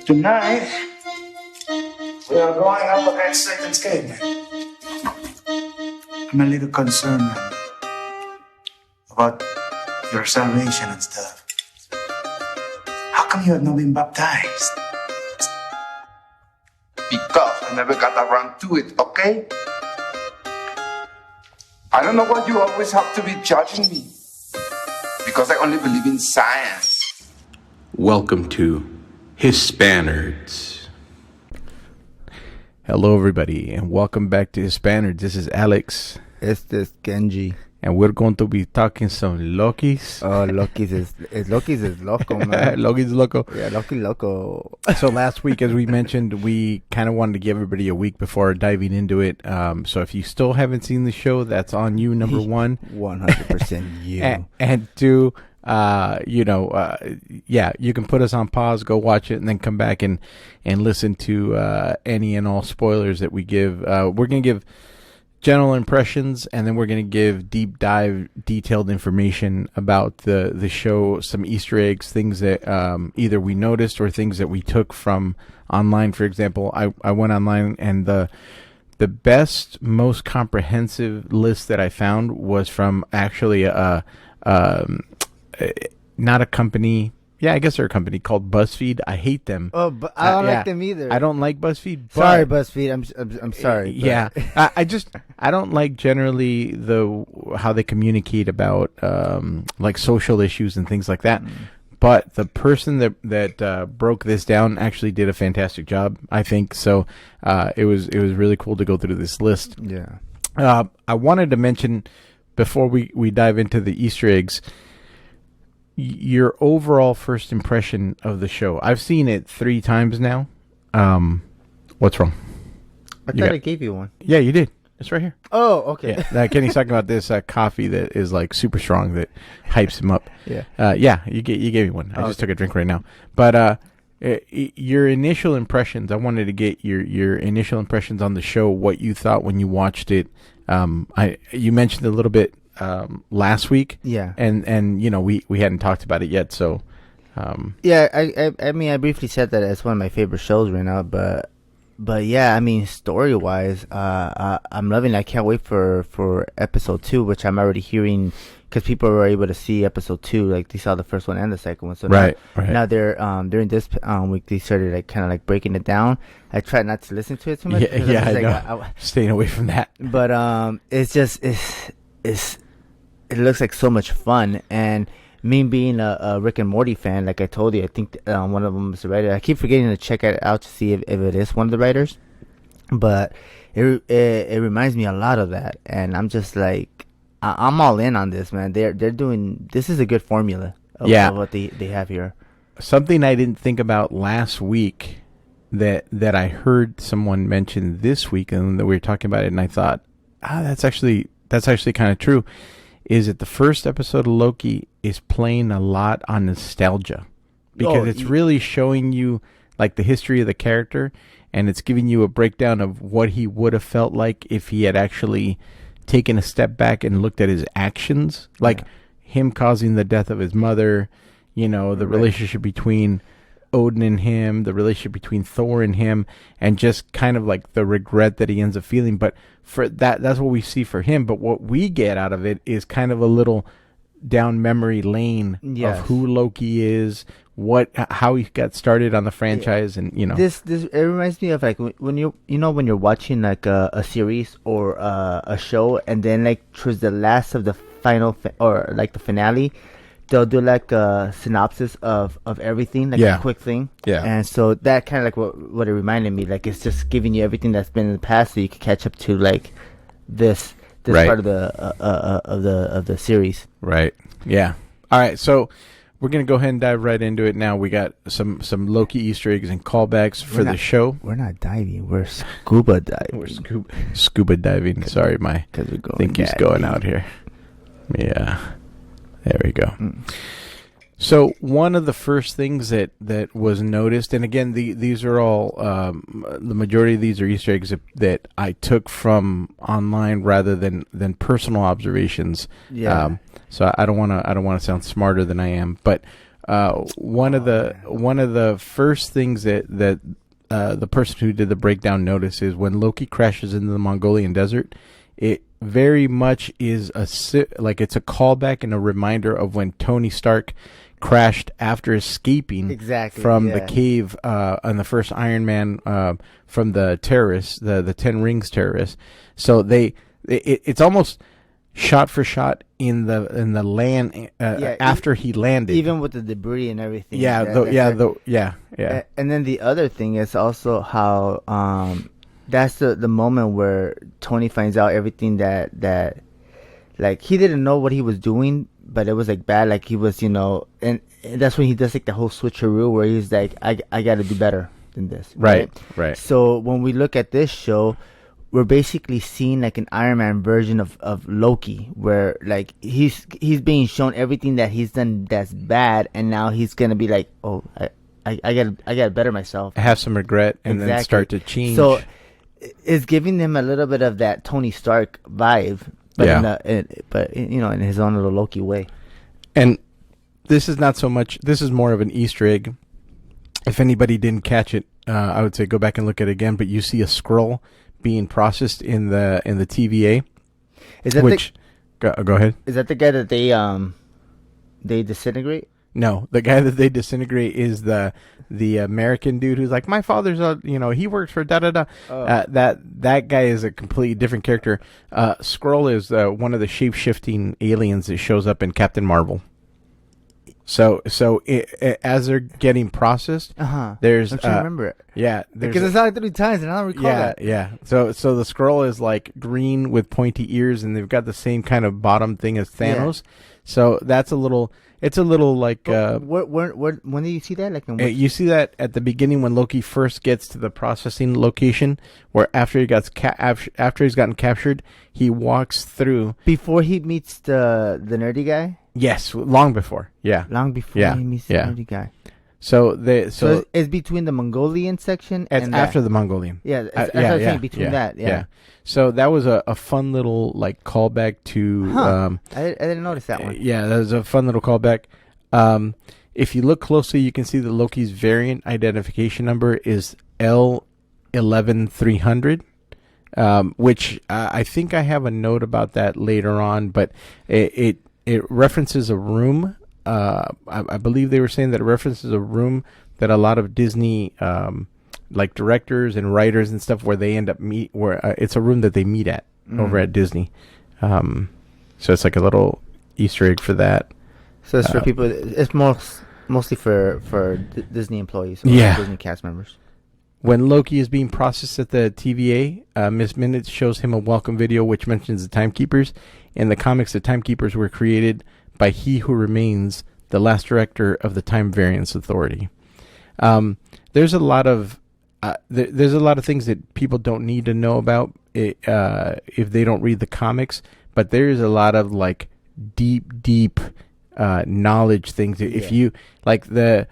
Tonight, we are going up against Satan's gate. I'm a little concerned, man, about your salvation and stuff. How come you have not been baptized? Because I never got around to it, okay? I don't know why you always have to be judging me. Because I only believe in science. Welcome to Hispanerds. Hello, everybody, and welcome back to Hispanerds. This is Alex. Este es Genji. And we're going to be talking some Lokis. Oh, Loki's is loco, man. Loki's loco. Yeah, Loki loco. So last week, as we mentioned, we kind of wanted to give everybody a week before diving into it. So if you still haven't seen the show, that's on you, number one. 100% you. And two, you can put us on pause, go watch it, and then come back and listen to any and all spoilers that we give. We're going to give general impressions, and then we're going to give deep dive, detailed information about the show, some Easter eggs, things that either we noticed or things that we took from online. For example, I went online, and the best, most comprehensive list that I found was from actually not a company. Yeah, I guess they're a company called BuzzFeed. I hate them. Oh, but I don't like them either. I don't like BuzzFeed. Sorry, BuzzFeed. I'm sorry. Yeah, I don't like generally how they communicate about like social issues and things like that. But the person that broke this down actually did a fantastic job, I think. So it was really cool to go through this list. Yeah. I wanted to mention before we dive into the Easter eggs, your overall first impression of the show. I've seen it 3 times now. What's wrong? I thought I gave you one. Yeah, you did. It's right here. Oh, okay. Yeah, Kenny's talking about this coffee that is like super strong that hypes him up. Yeah. You gave me one. I just took a drink right now. But your initial impressions. I wanted to get your initial impressions on the show. What you thought when you watched it. You mentioned a little bit last week. Yeah. And we hadn't talked about it yet. So. Yeah. I mean, I briefly said that it's one of my favorite shows right now, but yeah, I mean, story-wise, I'm loving it. I can't wait for episode 2, which I'm already hearing, because people were able to see episode 2, like they saw the first one and the second one. So right. Now they're during this week they started like kind of like breaking it down. I tried not to listen to it too much. Yeah, I know. Staying away from that. But it's just it looks like so much fun. And me being a Rick and Morty fan, like I told you, I think one of them is the writer. I keep forgetting to check it out to see if it is one of the writers. But it reminds me a lot of that, and I'm just like, I'm all in on this, man. They're doing, this is a good formula of what they have here. Something I didn't think about last week that I heard someone mention this week, and that we were talking about it, and I thought, that's actually kind of true. Is that the first episode of Loki is playing a lot on nostalgia, because it's really showing you like the history of the character, and it's giving you a breakdown of what he would have felt like if he had actually taken a step back and looked at his actions, like him causing the death of his mother, the relationship between Odin and him, the relationship between Thor and him, and just kind of like the regret that he ends up feeling. But for that's what we see for him. But what we get out of it is kind of a little down memory lane of who Loki is, how he got started on the franchise, and this it reminds me of like when you're watching like a series or a show, and then like towards the last of the final or like the finale, they'll do like a synopsis of everything, like a quick thing. Yeah. And so that kind of like what it reminded me, like it's just giving you everything that's been in the past, so you can catch up to like this part of the series. Right. Yeah. All right. So we're gonna go ahead and dive right into it now. We got some Loki Easter eggs and callbacks for the show. We're not diving. We're scuba diving. We're scuba diving. Sorry, my thinky's going out here. Yeah. There we go. So one of the first things that was noticed, and again, these are all, the majority of these are Easter eggs that I took from online rather than personal observations. Yeah. So I don't want to sound smarter than I am, but one of the first things that the person who did the breakdown noticed is when Loki crashes into the Mongolian desert, it very much is it's a callback and a reminder of when Tony Stark crashed after escaping from the cave on the first Iron Man from the terrorists, the Ten Rings terrorists. So it's almost shot for shot in the land after he landed, even with the debris and everything. Yeah. And then the other thing is also how that's the moment where Tony finds out everything that like he didn't know what he was doing, but it was like bad, like he was, and that's when he does like the whole switcheroo where he's like, I got to do better than this. Right. So when we look at this show, we're basically seeing like an Iron Man version of Loki, where like he's being shown everything that he's done that's bad, and now he's gonna be like, oh, I gotta better myself, have some regret, and then start to change. So it's giving them a little bit of that Tony Stark vibe, but in his own little Loki way. And this is not so much. This is more of an Easter egg. If anybody didn't catch it, I would say go back and look at it again. But you see a scroll being processed in the TVA. Is that go ahead? Is that the guy that they disintegrate? No, the guy that they disintegrate is the American dude who's like, my father's he works for da da da. That guy is a completely different character. Skrull is one of the shape-shifting aliens that shows up in Captain Marvel. So as they're getting processed, there's I'm trying to remember it. Yeah, because it's not 3 times, and I don't recall that. Yeah. So the Skrull is like green with pointy ears, and they've got the same kind of bottom thing as Thanos. Yeah. So that's a little. It's a little like. When do you see that? Like you see that at the beginning when Loki first gets to the processing location, where after he's gotten captured, he walks through before he meets the nerdy guy. Yes, long before. Yeah, long before he meets the nerdy guy. So it's between the Mongolian section and after the Mongolian. Yeah, that's what I'm saying, between that. Yeah. So that was a fun little like callback to. I didn't notice that one. Yeah, that was a fun little callback. If you look closely, you can see that Loki's variant identification number is L11300, which I think I have a note about that later on, but it references a room. I believe they were saying that it references a room that a lot of Disney like directors and writers and stuff where they end up it's a room that they meet at over at Disney. So it's like a little Easter egg for that. So it's for people. It's mostly for Disney employees. Or Disney cast members. When Loki is being processed at the TVA, Miss Minutes shows him a welcome video which mentions the Timekeepers. In the comics, the Timekeepers were created by He Who Remains, the last director of the Time Variance Authority. There's a lot of things that people don't need to know about if they don't read the comics, but there is a lot of like deep knowledge things. If you like the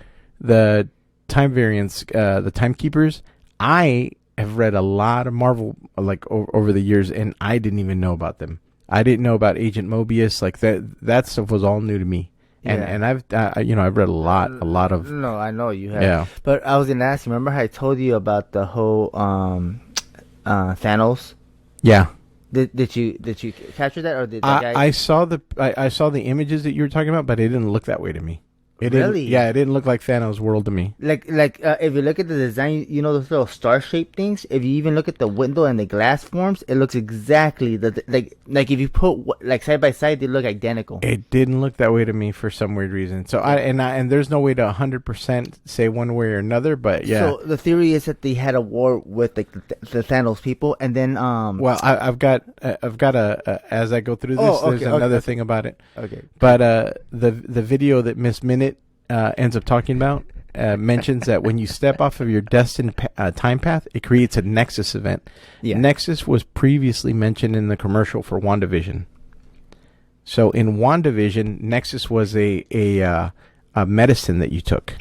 Time Variance, the Timekeepers, I have read a lot of Marvel like over the years, and I didn't even know about them. I didn't know about Agent Mobius. Like that stuff was all new to me. And I've read a lot of. No, I know you have. Yeah. But I was gonna ask you. Remember how I told you about the whole Thanos? Yeah. Did you capture that, or did that guy? I saw the images that you were talking about, but it didn't look that way to me. It really? It didn't look like Thanos' world to me. Like if you look at the design, those little star-shaped things. If you even look at the window and the glass forms, it looks exactly like if you put like side by side, they look identical. It didn't look that way to me for some weird reason. So and there's no way to 100% say one way or another, but yeah. So the theory is that they had a war with like the Thanos people, and then Well, I've got as I go through this, there's another thing about it. Okay. But the video that Miss Minute ends up talking about mentions that when you step off of your destined time path, it creates a Nexus event. Yeah. Nexus was previously mentioned in the commercial for WandaVision. So in WandaVision, Nexus was a medicine that you took.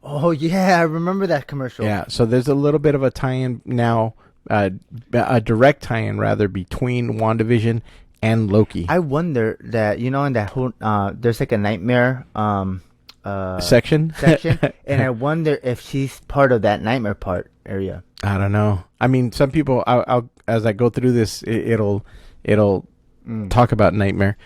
Oh yeah, I remember that commercial. Yeah, so there's a little bit of a tie-in now, a direct tie-in rather between WandaVision and Loki. I wonder that in that whole there's like a nightmare section. And I wonder if she's part of that nightmare part area. I don't know. I mean, some people. I'll as I go through this, it'll talk about nightmare,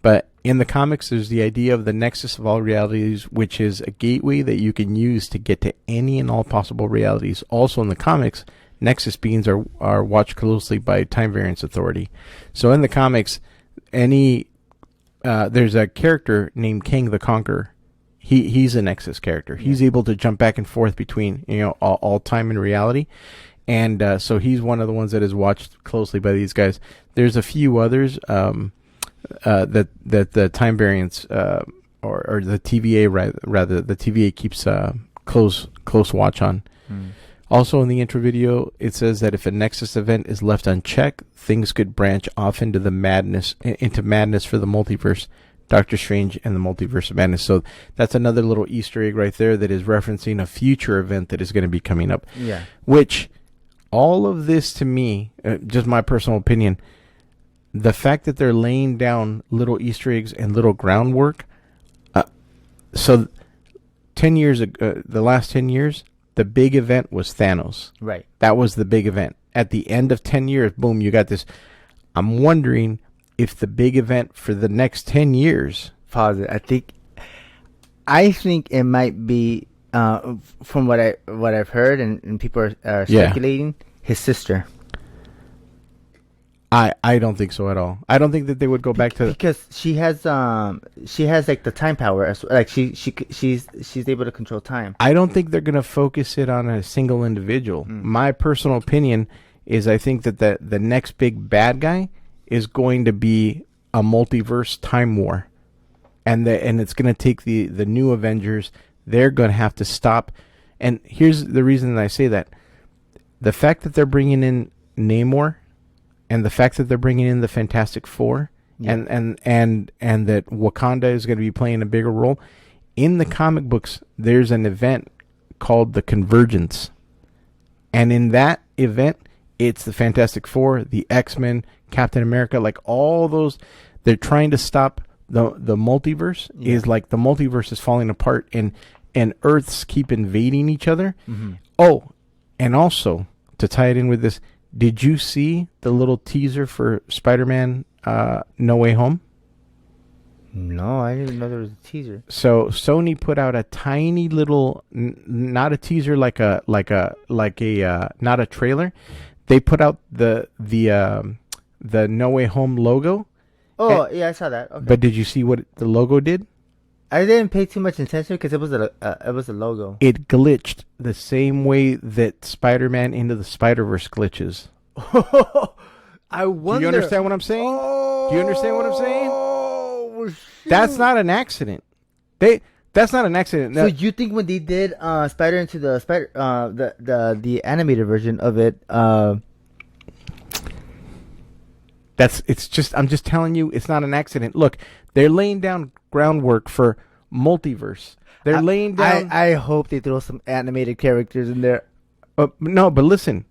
but in the comics, there's the idea of the nexus of all realities, which is a gateway that you can use to get to any and all possible realities. Also, in the comics, nexus beings are watched closely by Time Variance Authority. So in the comics, there's a character named King the Conqueror. He's a Nexus character. He's able to jump back and forth between all time and reality, and so he's one of the ones that is watched closely by these guys. There's a few others that the Time Variance or the TVA rather the TVA keeps close watch on. Also, in the intro video, it says that if a Nexus event is left unchecked, things could branch off into madness for the multiverse, Doctor Strange and the Multiverse of Madness. So that's another little Easter egg right there that is referencing a future event that is going to be coming up. Yeah. Which, all of this to me, just my personal opinion, the fact that they're laying down little Easter eggs and little groundwork. So 10 years ago, the last 10 years, the big event was Thanos. Right. That was the big event. At the end of 10 years, boom, you got this. I'm wondering if the big event for the next 10 years. Pause it. I think it might be, from what I've heard and people are speculating, his sister. I don't think so at all. I don't think that they would go back to because she has like the time power, like she's able to control time. I don't think they're going to focus it on a single individual. My personal opinion is I think that the next big bad guy is going to be a multiverse time war, and it's going to take the new Avengers. They're going to have to stop. And here's the reason that I say that: the fact that they're bringing in Namor. And the fact that they're bringing in the Fantastic Four, and that Wakanda is going to be playing a bigger role in the comic books. There's an event called the Convergence, and in that event, it's the Fantastic Four, the X-Men, Captain America, like all those. They're trying to stop the multiverse. Is like the multiverse is falling apart, and Earths keep invading each other. Oh, and also to tie it in with this. Did you see the little teaser for Spider-Man No Way Home? No, I didn't know there was a teaser. So Sony put out a tiny little, not a teaser like a not a trailer. They put out the No Way Home logo. Oh, yeah, I saw that. Okay. But did you see what the logo did? I didn't pay too much attention because it was a logo. It glitched the same way that Spider-Man Into the Spider-Verse glitches. I wonder. Do you understand what I'm saying? Do you understand what I'm saying? Oh, that's not an accident. That's not an accident. So you think when they did Spider into the Spider the animated version of it I'm just telling you, it's not an accident. Look, they're laying down groundwork for multiverse. They're laying down. I hope they throw some animated characters in there. No, but listen,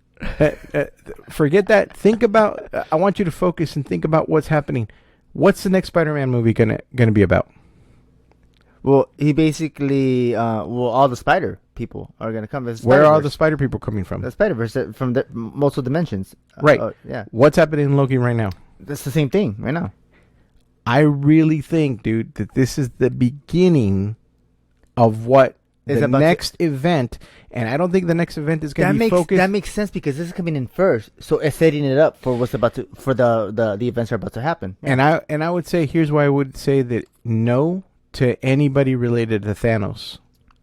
forget that. Think about. I want you to focus and think about what's happening. What's the next Spider-Man movie gonna be about? Well, he basically, all the spider people are gonna come. Where are the spider people coming from? The Spider-Verse from the multiple dimensions. Right. Yeah. What's happening in Loki right now? That's the same thing right now. I really think, dude, that this is the beginning of what the next event, and I don't think the next event is going to be focused. That makes sense because this is coming in first, so it's setting it up for what's about to for the events are about to happen. Yeah. And I would say here's why I would say that no to anybody related to Thanos,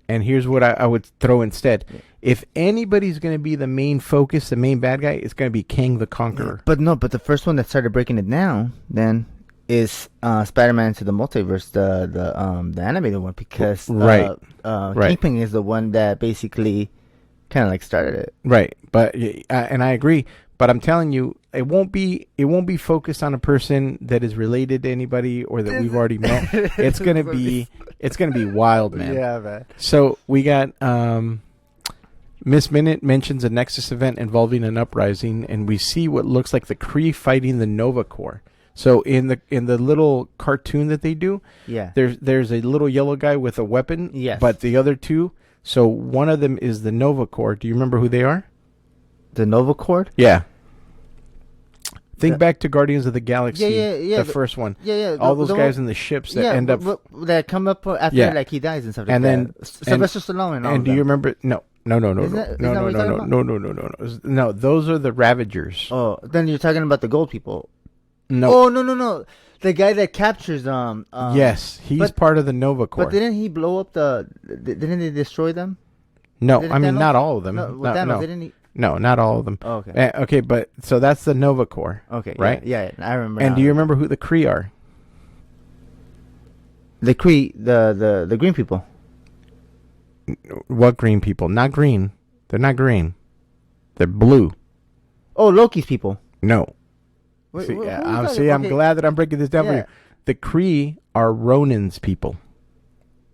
and here's what I would throw instead. Yeah. If anybody's going to be the main focus, the main bad guy, it's going to be King the Conqueror. Yeah, but the first one that started breaking it down then is Spider-Man Into the Multiverse, the animated one, because right. Kingpin is the one that basically kind of like started it. Right, but and I agree. But I'm telling you, it won't be focused on a person that is related to anybody or that we've already met. It's gonna be wild, man. Yeah, man. So we got Miss Minute mentions a Nexus event involving an uprising, and we see what looks like the Kree fighting the Nova Corps. So in the little cartoon that they do, Yeah. there's a little yellow guy with a weapon. Yes. But the other two, so one of them is the Nova Corps. Do you remember who they are? The Nova Cord? Yeah. Think back to Guardians of the Galaxy. Yeah. The first one. Yeah. All those guys in the ships that end up. That come up after Yeah. like he dies and stuff And like then- that. Sylvester Stallone and all And of do you them. remember? No. Isn't that what you're talking about? No. No, those are the Ravagers. Oh, then you're talking about the gold people. No. Oh, no. The guy that captures Yes, he's but- part of the Nova Corps. But didn't he blow up didn't they destroy them? No, Did I mean Thanos- not all of them. No, with Thanos, no. didn't he? No, not all of them. Oh, okay. Okay, but so that's the Nova Corps. Okay. right? Yeah, I remember. And now. do you remember who the Kree are? the Kree, the green people? What green people? Not green. They're not green. They're blue. Oh, Loki's people. No. Wait, See, who are you I'm talking- okay. glad that I'm breaking this down for Yeah. you. The Kree are Ronin's people.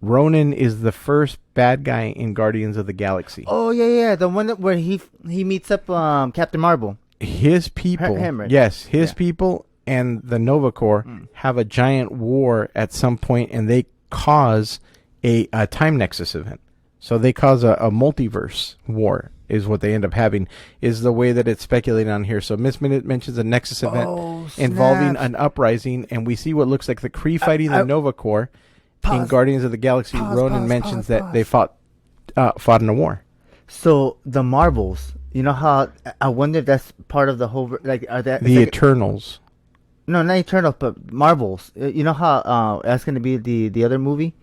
Ronin is the first bad guy in Guardians of the Galaxy. Oh yeah, the one where he meets up Captain Marvel. His people, Him, right? yes, his Yeah. people and the Nova Corps have a giant war at some point, and they cause a time nexus event. So they cause a multiverse war, is what they end up having, is the way that it's speculated on here. So Miss Minute mentions a nexus event involving snaps. an uprising, and we see what looks like the Kree fighting the Nova Corps. In Pause. Guardians of the Galaxy, Pause, Ronan pause, mentions pause, that pause. they fought in a war. So the Marvels, you know how I wonder if that's part of the whole are that The Eternals. no, not Eternals, but Marvels. You know how that's going to be the other movie.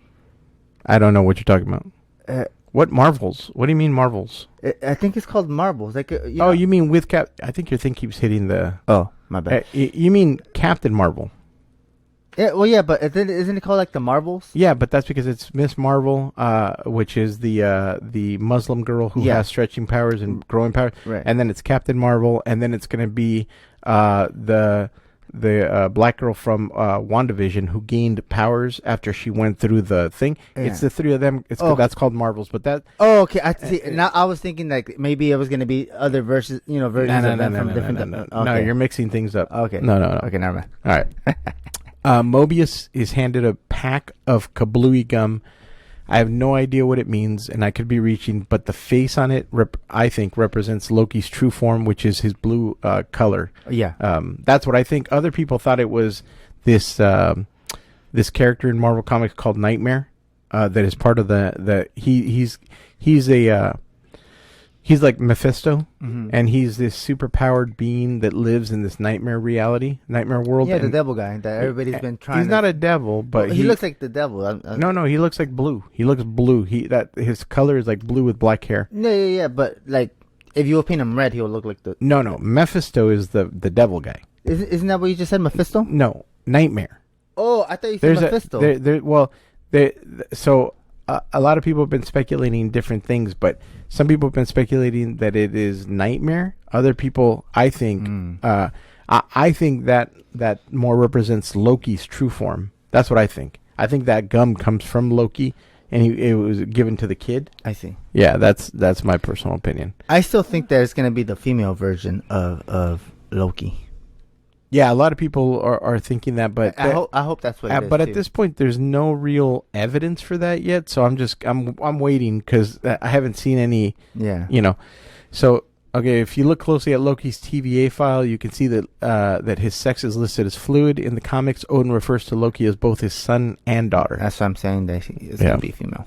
I don't know what you're talking about. Uh, What Marvels? What do you mean Marvels? I think it's called Marvels. Like you Oh, know- you mean with Cap? I think your thing keeps hitting the. Oh, my bad. You mean Captain Marvel? Yeah, well, yeah, but isn't it called like the Marvels? Yeah, but that's because it's Miss Marvel, which is the Muslim girl who Yeah. has stretching powers and growing powers, Right. and then it's Captain Marvel, and then it's going to be the black girl from WandaVision who gained powers after she went through the thing. Yeah. It's the three of them. That's called Marvels, but that. Oh, okay. I see. Now I was thinking like maybe it was gonna be other versions of them from different. No, Okay. you're mixing things up. Okay. No. Okay, never mind. All right. Mobius is handed a pack of kablooey gum. I have no idea what it means, and I could be reaching, but the face on it, I think, represents Loki's true form, which is his blue color. Yeah. That's what I think. Other people thought it was this this character in Marvel Comics called Nightmare, that is part of he's like Mephisto, and he's this superpowered being that lives in this nightmare world. Yeah, the and devil guy that everybody's been trying. He's not a devil, but he looks like the devil. No, he looks like blue. He looks blue. His color is like blue with black hair. Yeah. But like, if you paint him red, he'll look like the. No, Mephisto is the devil guy. Isn't that what you just said, Mephisto? No, Nightmare. Oh, I thought you said Mephisto. So a lot of people have been speculating different things, but some people have been speculating that it is Nightmare. Other people, I think, I think that more represents Loki's true form. That's what I think. I think that gum comes from Loki, and it was given to the kid. I see. Yeah, that's my personal opinion. I still think that it's gonna be the female version of Loki. Yeah, a lot of people are thinking that, but I hope that's what it is. but at too. this point, there's no real evidence for that yet. So I'm waiting because I haven't seen any. Yeah. So okay, if you look closely at Loki's TVA file, you can see that that his sex is listed as fluid. In the comics, Odin refers to Loki as both his son and daughter. That's what I'm saying. That it's Yeah. gonna be female.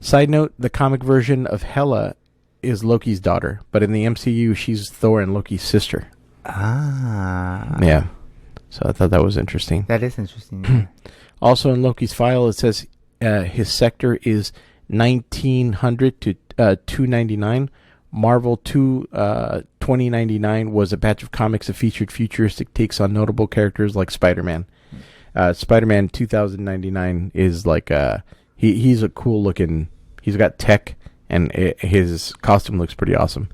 Side note: the comic version of Hela is Loki's daughter, but in the MCU, she's Thor and Loki's sister. Ah. Yeah. So I thought that was interesting. That is interesting. Also in Loki's file, it says his sector is 1900 to 299. Marvel 2099 was a batch of comics that featured futuristic takes on notable characters like Spider-Man. Spider-Man 2099 is like he's a cool looking. He's got tech, and his costume looks pretty awesome.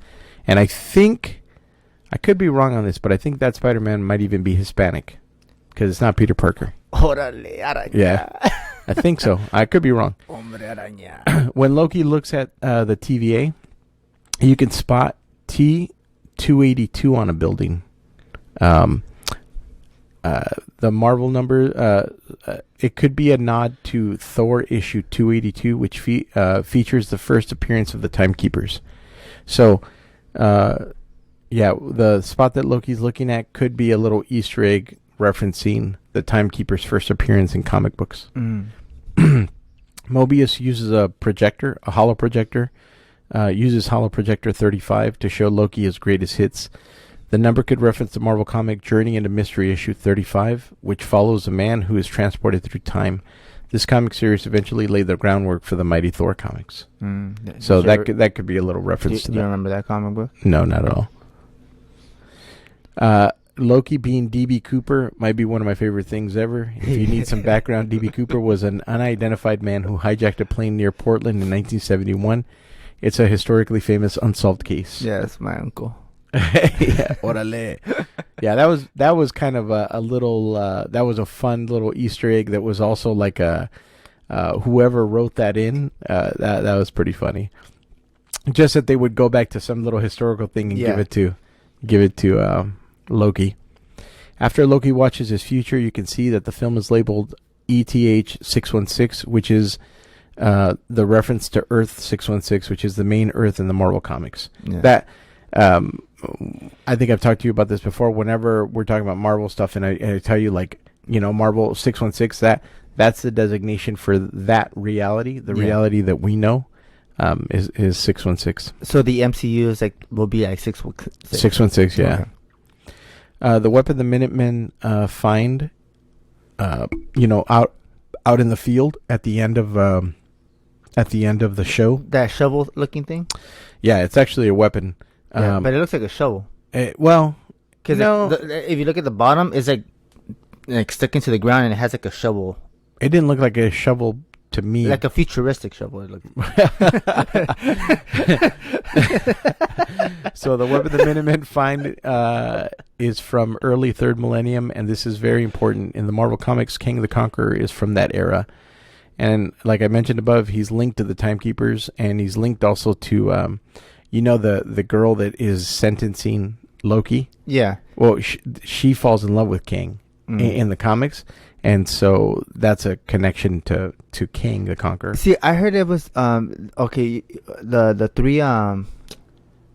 And I think, I could be wrong on this, but I think that Spider-Man might even be Hispanic because it's not Peter Parker. Órale, araña. Yeah, I think so. I could be wrong. Hombre araña. When Loki looks at the TVA, you can spot T282 on a building. The Marvel number, it could be a nod to Thor issue 282, which features the first appearance of the Timekeepers. So, the spot that Loki's looking at could be a little Easter egg referencing the Timekeepers' first appearance in comic books. Mobius uses a hollow projector, uses hollow projector 35 to show Loki his greatest hits. The number could reference the Marvel comic Journey into Mystery issue 35, which follows a man who is transported through time. This comic series eventually laid the groundwork for the Mighty Thor comics. So that could be a little reference to that. Do you remember that comic book? No, not at all. Loki being D.B. Cooper might be one of my favorite things ever. If you need some background, D.B. Cooper was an unidentified man who hijacked a plane near Portland in 1971. It's a historically famous unsolved case. Yeah, that's my uncle. Yeah, orale. Yeah, that was kind of a little that was a fun little Easter egg that was also like a whoever wrote that in that was pretty funny. Just that they would go back to some little historical thing and give it to Loki. After Loki watches his future, you can see that the film is labeled ETH 616, which is the reference to Earth 616, which is the main Earth in the Marvel comics. Yeah. That I think I've talked to you about this before. Whenever we're talking about Marvel stuff, and I tell you, like, Marvel 616, that's the designation for that reality, the reality that we know, is 616. So the MCU will be like 616. 616, yeah. Okay. The weapon the Minutemen find, out in the field at the end of the show. That shovel-looking thing. Yeah, it's actually a weapon. Yeah, but it looks like a shovel. Because if you look at the bottom, it's like stuck into the ground, and it has like a shovel. It didn't look like a shovel to me. Like a futuristic shovel. It looked. So the weapon the Minutemen find is from early 3rd millennium, and this is very important. In the Marvel Comics, King the Conqueror is from that era. And like I mentioned above, he's linked to the Timekeepers, and he's linked also to... the girl that is sentencing Loki? Yeah. Well, she falls in love with King in the comics, and so that's a connection to King the Conqueror. See, I heard it was the three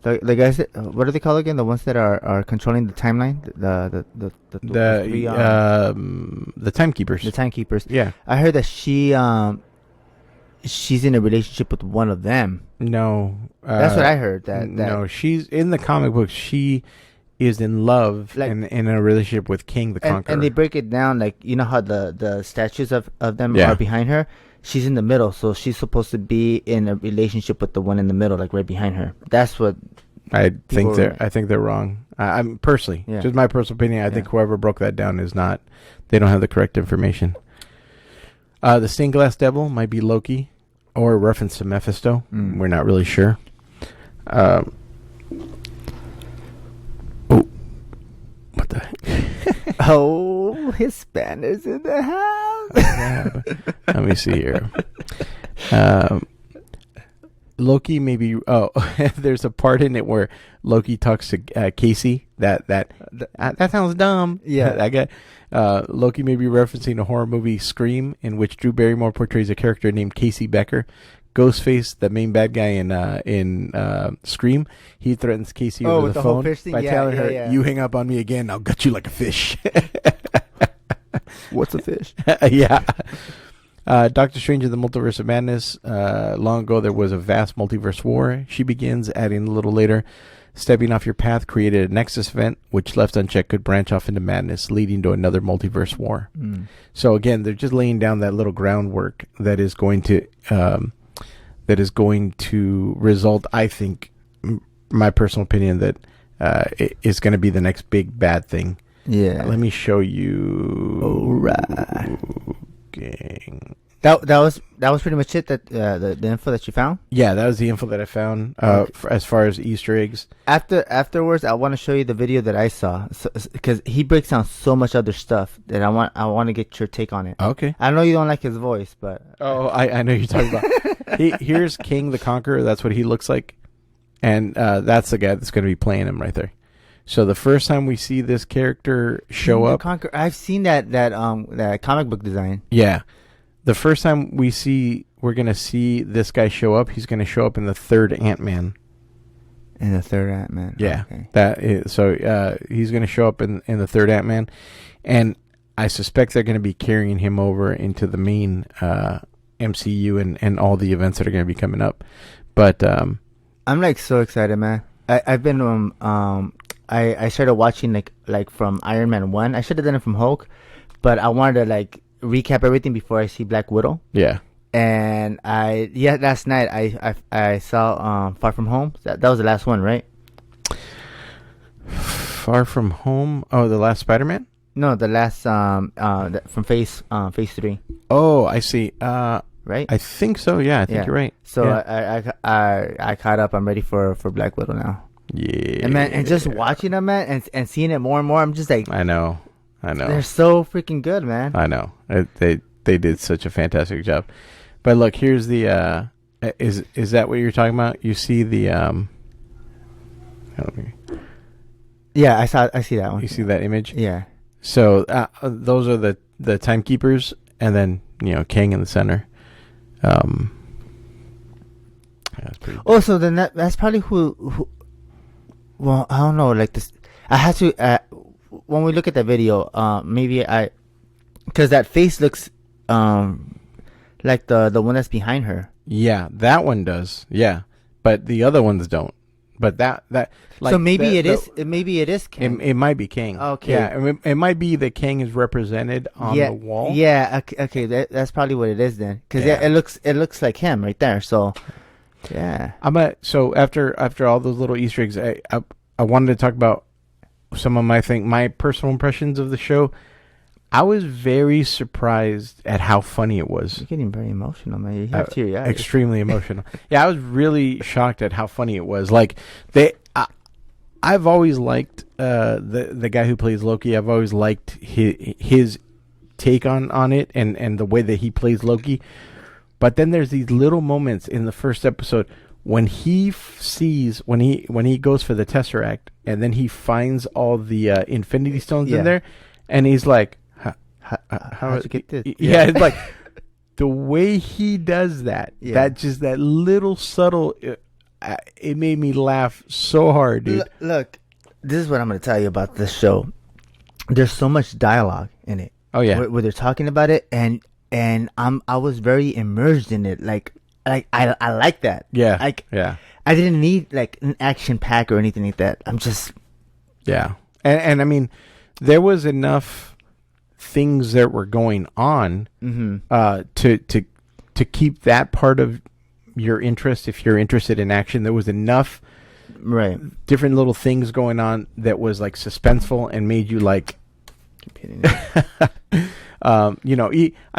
the guys that, what are they called again? The ones that are controlling the timeline. The Timekeepers. The Timekeepers. Yeah. I heard that she's in a relationship with one of them. No, that's what I heard. No, she's in the comic book. She is in love and in a relationship with King the Conqueror. And they break it down like, how the statues of them are behind her. She's in the middle, so she's supposed to be in a relationship with the one in the middle, like right behind her. That's what I think. I think they're wrong. I'm personally, just my personal opinion. I think whoever broke that down is not. They don't have the correct information. The stained glass devil might be Loki, or a reference to Mephisto. We're not really sure. What the heck? Oh, Hispanerds in the house. Let me see here. Loki maybe... Oh, there's a part in it where Loki talks to Casey. That sounds dumb. Yeah. That guy. Loki may be referencing a horror movie, Scream, in which Drew Barrymore portrays a character named Casey Becker. Ghostface, the main bad guy in Scream, he threatens Casey over the phone by telling her, "You hang up on me again, I'll gut you like a fish." What's a fish? Yeah. Doctor Strange in the Multiverse of Madness. Long ago, there was a vast multiverse war. She begins, adding a little later, stepping off your path created a nexus event, which left unchecked could branch off into madness, leading to another multiverse war. So again, they're just laying down that little groundwork that is going to result, I think, my personal opinion, that it is going to be the next big bad thing. Yeah. Let me show you. All right. Gang. That was pretty much it. That the info that you found. Yeah, that was the info that I found. As far as Easter eggs. Afterwards, I want to show you the video that I saw, because he breaks down so much other stuff that I want to get your take on it. Okay. I know you don't like his voice, but I know you're talking about. Here's King the Conqueror. That's what he looks like, and that's the guy that's going to be playing him right there. So the first time we see this character show up, I've seen that comic book design. yeah, the first time we're gonna see this guy show up. He's gonna show up in the third Ant-Man. In the third Ant-Man. Yeah, Okay. he's gonna show up in the third Ant-Man, and I suspect they're gonna be carrying him over into the main MCU and all the events that are gonna be coming up. But I'm like so excited, man. I've been I started watching like from Iron Man 1. I should have done it from Hulk, but I wanted to like recap everything before I see Black Widow. yeah, And last night I saw Far From Home. That was the last one, right? Far From Home. Oh, the last Spider-Man. No, the last from phase 3. Oh, I see. Right? I think so. Yeah, I think you're right. So yeah. I caught up. I'm ready for Black Widow now. Yeah. And man, and just watching them, man, and seeing it more and more, I'm just like, I know. they're so freaking good, man. I know. They did such a fantastic job. But look, here's the is that what you're talking about? You see the Yeah, I see that one. you see that image? Yeah. So those are the timekeepers, and then Kang in the center. That's pretty. Oh, so then that's probably who. Well, I don't know. Like this, I had to. When we look at the video, maybe because that face looks like the one that's behind her. Yeah, that one does. Yeah, but the other ones don't. But that like so maybe it is. Maybe it is Kang. It might be Kang. Okay. Yeah, it might be that Kang is represented on the wall. Yeah. Okay. That's probably what it is then. Because it looks like him right there. So. Yeah. So after all those little Easter eggs, I wanted to talk about some of my personal impressions of the show. I was very surprised at how funny it was. You're getting very emotional, man. You have teary eyes. Extremely emotional. Yeah, I was really shocked at how funny it was. Like I've always liked the guy who plays Loki. I've always liked his take on it and the way that he plays Loki. But then there's these little moments in the first episode when he when he goes for the Tesseract, and then he finds all the Infinity Stones in there, and he's like, how'd you get this? Yeah, it's like the way he does that. Yeah. That little subtle. It made me laugh so hard, dude. Look, this is what I'm going to tell you about this show. There's so much dialogue in it. Oh yeah, where they're talking about it, and I was very immersed in it. Like I like that. Yeah. Like yeah. I didn't need like an action pack or anything like that. I'm just yeah. And I mean, there was enough things that were going on to keep that part of your interest. If you're interested in action, there was enough different little things going on that was like suspenseful and made you like. I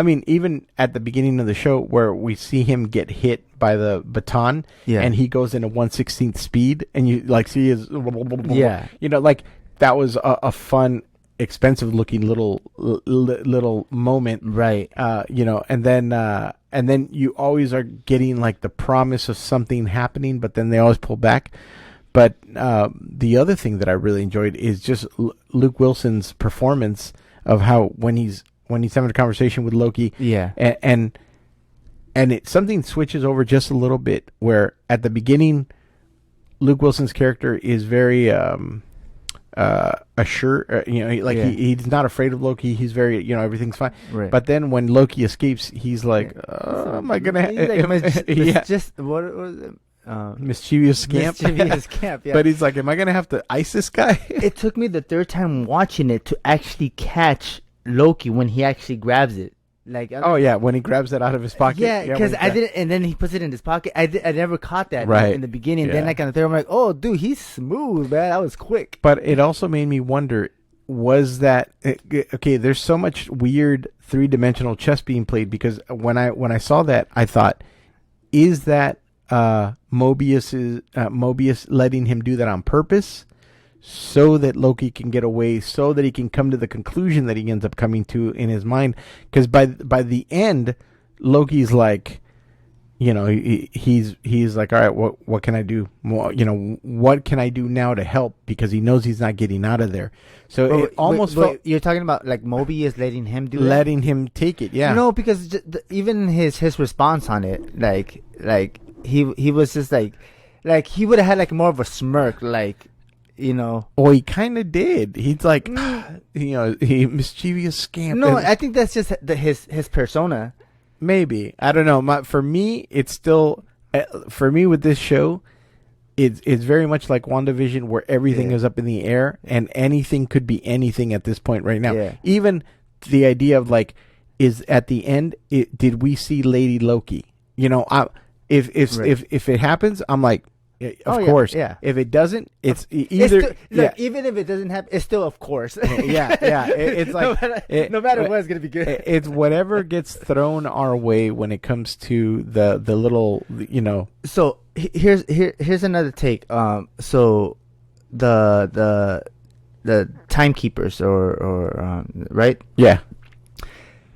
mean, even at the beginning of the show where we see him get hit by the baton, and he goes into 1/16th speed, and you like see his, like that was a fun, expensive looking little moment, right? And then you always are getting like the promise of something happening, but then they always pull back. But the other thing that I really enjoyed is just Luke Wilson's performance of how when he's having a conversation with Loki, and something switches over just a little bit, where at the beginning, Luke Wilson's character is very assured, he's not afraid of Loki. He's very, everything's fine. Right. But then when Loki escapes, he's like, am I gonna? What was it? Mischievous scamp. Yeah. But he's like, am I gonna have to ice this guy? It took me the third time watching it to actually catch Loki when he actually grabs it. Like, when he grabs that out of his pocket. Yeah, because I didn't, and then he puts it in his pocket. I never caught that in the beginning. Yeah. Then like on the third, I'm like, oh, dude, he's smooth, man. That was quick. But it also made me wonder: was that okay? There's so much weird 3-dimensional chess being played, because when I saw that, I thought, is that Mobius letting him do that on purpose, so that Loki can get away, so that he can come to the conclusion that he ends up coming to in his mind? Because by the end, Loki's like, he's like, all right, what can I do? What can I do now to help? Because he knows he's not getting out of there. So it almost felt you're talking about like Moby is letting him do letting him take it. Yeah. No, because even his response on it, like he was just like he would have had like more of a smirk, like. Well, he kind of did. He's like, he mischievous scamp. No, I think that's just his persona. Maybe, I don't know. For me, it's still for me with this show. It's very much like WandaVision, where everything is up in the air and anything could be anything at this point right now. Yeah. Even the idea of like, is at the end, did we see Lady Loki? If it happens, I'm like. Of course. Yeah. If it doesn't, it's either. Even if it doesn't happen, it's still of course. Yeah. It's like no matter what, it's gonna be good. It's whatever gets thrown our way when it comes to the little. So here's another take. So the timekeepers or right? Yeah.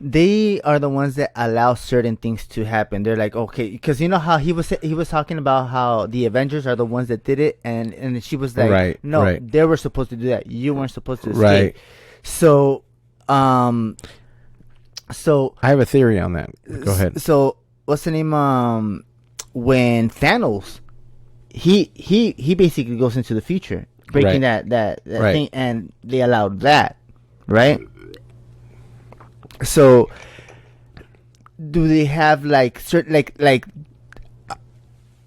They are the ones that allow certain things to happen. They're like, okay, because you know how he was talking about how the Avengers are the ones that did it, and she was like, they were supposed to do that. You weren't supposed to escape. Right. So I have a theory on that. Go ahead. So what's the name? When Thanos, he basically goes into the future, breaking that thing, and they allowed that, right? So, do they have like certain like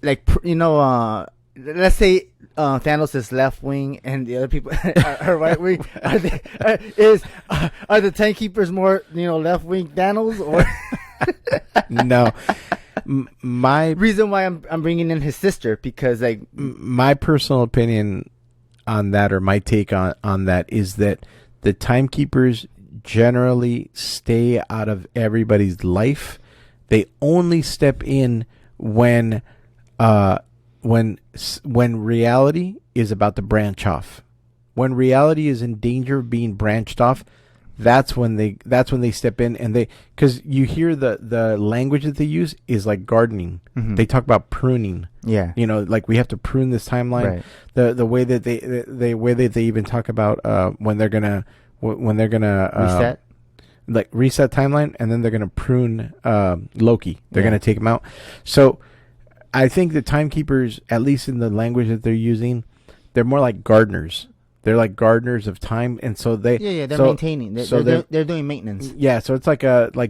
let's say Thanos is left wing and the other people are right wing. Are the timekeepers more left wing Thanos or? No, my reason why I'm bringing in his sister because like my personal opinion on that, or my take on that, is that the timekeepers generally stay out of everybody's life. They only step in when reality is about to branch off. When reality is in danger of being branched off, that's when they step in, and because you hear the language that they use is like gardening. Mm-hmm. They talk about pruning. Yeah, like we have to prune this timeline. Right. The way that they even talk about when they're gonna reset, reset timeline, and then they're gonna prune Loki. They're gonna take him out. So I think the timekeepers, at least in the language that they're using, they're more like gardeners. They're like gardeners of time, and so they're maintaining. They're doing maintenance. Yeah, so it's like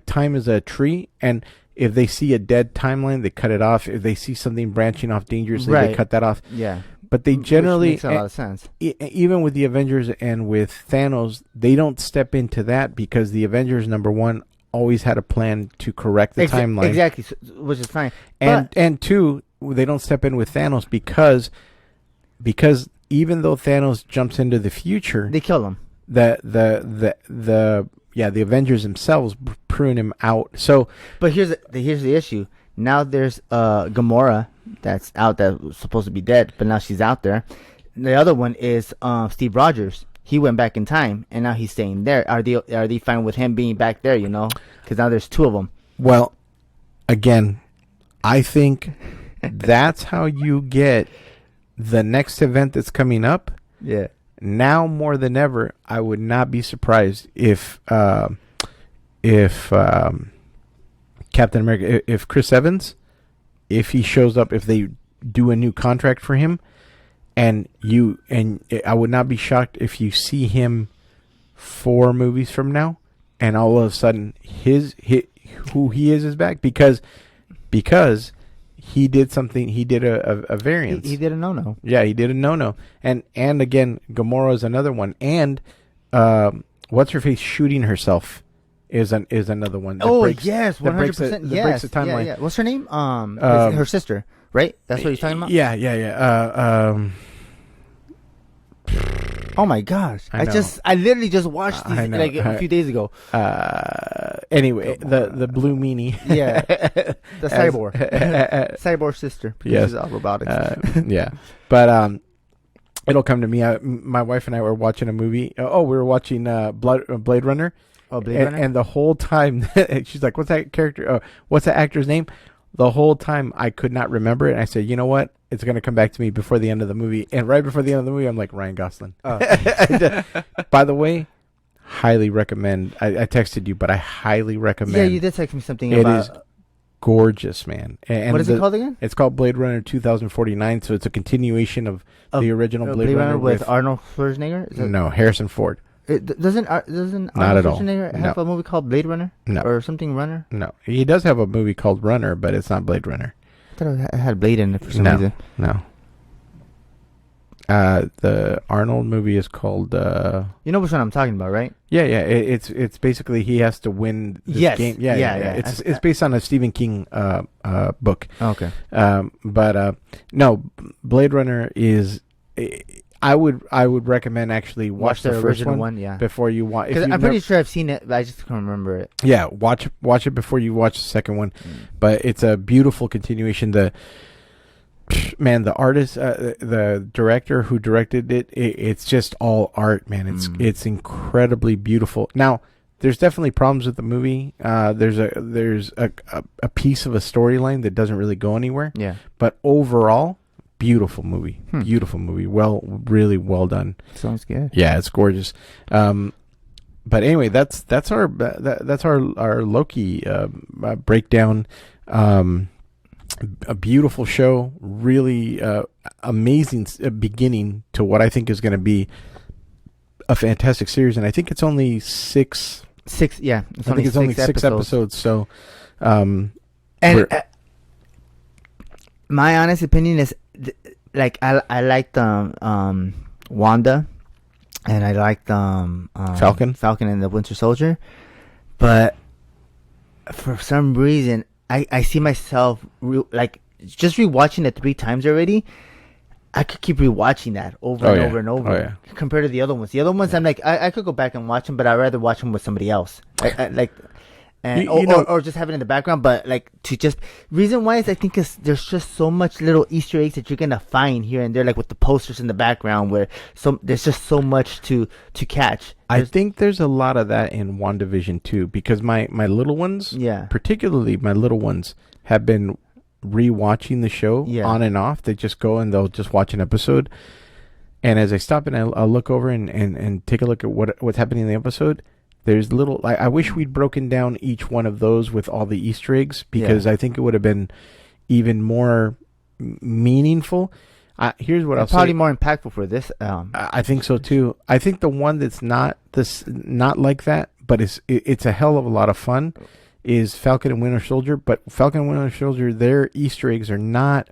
time is a tree, and if they see a dead timeline, they cut it off. If they see something branching off dangerously, they cut that off. Yeah. But they generally, which makes a lot of sense. Even with the Avengers and with Thanos, they don't step into that because the Avengers, number one, always had a plan to correct the timeline. Exactly, which is fine. And two, they don't step in with Thanos because even though Thanos jumps into the future, they kill him. The Avengers themselves prune him out. So, but here's the issue. Now there's Gamora that's out, that was supposed to be dead, but now she's out there. The other one is Steve Rogers. He went back in time, and now he's staying there. Are they fine with him being back there? Because now there's two of them. Well, again, I think that's how you get the next event that's coming up. Yeah. Now more than ever, I would not be surprised if Captain America, if Chris Evans, if he shows up, if they do a new contract for him, and I would not be shocked if you see him 4 movies from now, and all of a sudden who he is back because he did something. He did a variance. He did a no-no. Yeah, he did a no-no. And again, Gamora is another one. And what's her face shooting herself is another one. Yes, 100%. Breaks the timeline. Yeah. What's her name? Her sister, right? That's what you're talking about. Yeah. Oh my gosh! I literally just watched these like a few days ago. Anyway, the blue meanie. Yeah, the cyborg sister. Yes, robotics. Yeah, but it'll come to me. My wife and I were watching a movie. We were watching Blade Runner. Oh, Blade Runner. And the whole time she's like, "What's that character? What's that actor's name?" the whole time I could not remember it. And I said, you know what? It's going to come back to me before the end of the movie. And right before the end of the movie, I'm like, Ryan Gosling. Oh. By the way, highly recommend. I texted you, but I highly recommend. Yeah, you did text me something It about. is gorgeous, man. And What is it called again? It's called Blade Runner 2049. So it's a continuation of the original Blade Runner with Arnold Schwarzenegger. No, Harrison Ford. Doesn't Not Arnold at all. Schwarzenegger have a movie called Blade Runner? No. Or something Runner? No, he does have a movie called Runner, but it's not Blade Runner. I thought it had Blade in it for some reason. No. The Arnold movie is called. You know which one I'm talking about, right? Yeah. It's basically he has to win this game. Yeah. It's based on a Stephen King book. Okay. But no, Blade Runner is. I would recommend actually watch the first original one, yeah, before you watch. Because I'm pretty sure I've seen it, but I just can't remember it. Yeah, watch it before you watch the second one. But it's a beautiful continuation. The artist, the director who directed it's just all art, man. It's incredibly beautiful. Now, there's definitely problems with the movie. There's a piece of a storyline that doesn't really go anywhere. Yeah. But overall, beautiful movie. Beautiful movie. Really well done. Sounds good. Yeah, it's gorgeous. But anyway, that's our Loki breakdown. A beautiful show, really amazing beginning to what I think is going to be a fantastic series, and I think it's only six. Yeah, I think it's only six episodes. So, my honest opinion is, like I liked Wanda, and I liked Falcon and the Winter Soldier, but for some reason I see myself just rewatching it 3 times already. I could keep rewatching that over and over and over. Oh, yeah. Compared to the other ones. The other ones, I'm like, I could go back and watch them, but I'd rather watch them with somebody else. Or just have it in the background. But like reason why is I think there's just so much little Easter eggs that you're gonna find here and there, like with the posters in the background, where there's just so much to catch. I think there's a lot of that in WandaVision too, because my little ones, particularly my little ones, have been rewatching the show on and off. They just go and they'll just watch an episode, and as I stop and I'll look over and take a look at what's happening in the episode. There's little. I wish we'd broken down each one of those with all the Easter eggs, because I think it would have been even more meaningful. Here's what I'll say. Probably more impactful for this. I think so too. I think the one that's not like that, but it's a hell of a lot of fun, is Falcon and Winter Soldier. But Falcon and Winter Soldier, their Easter eggs are not.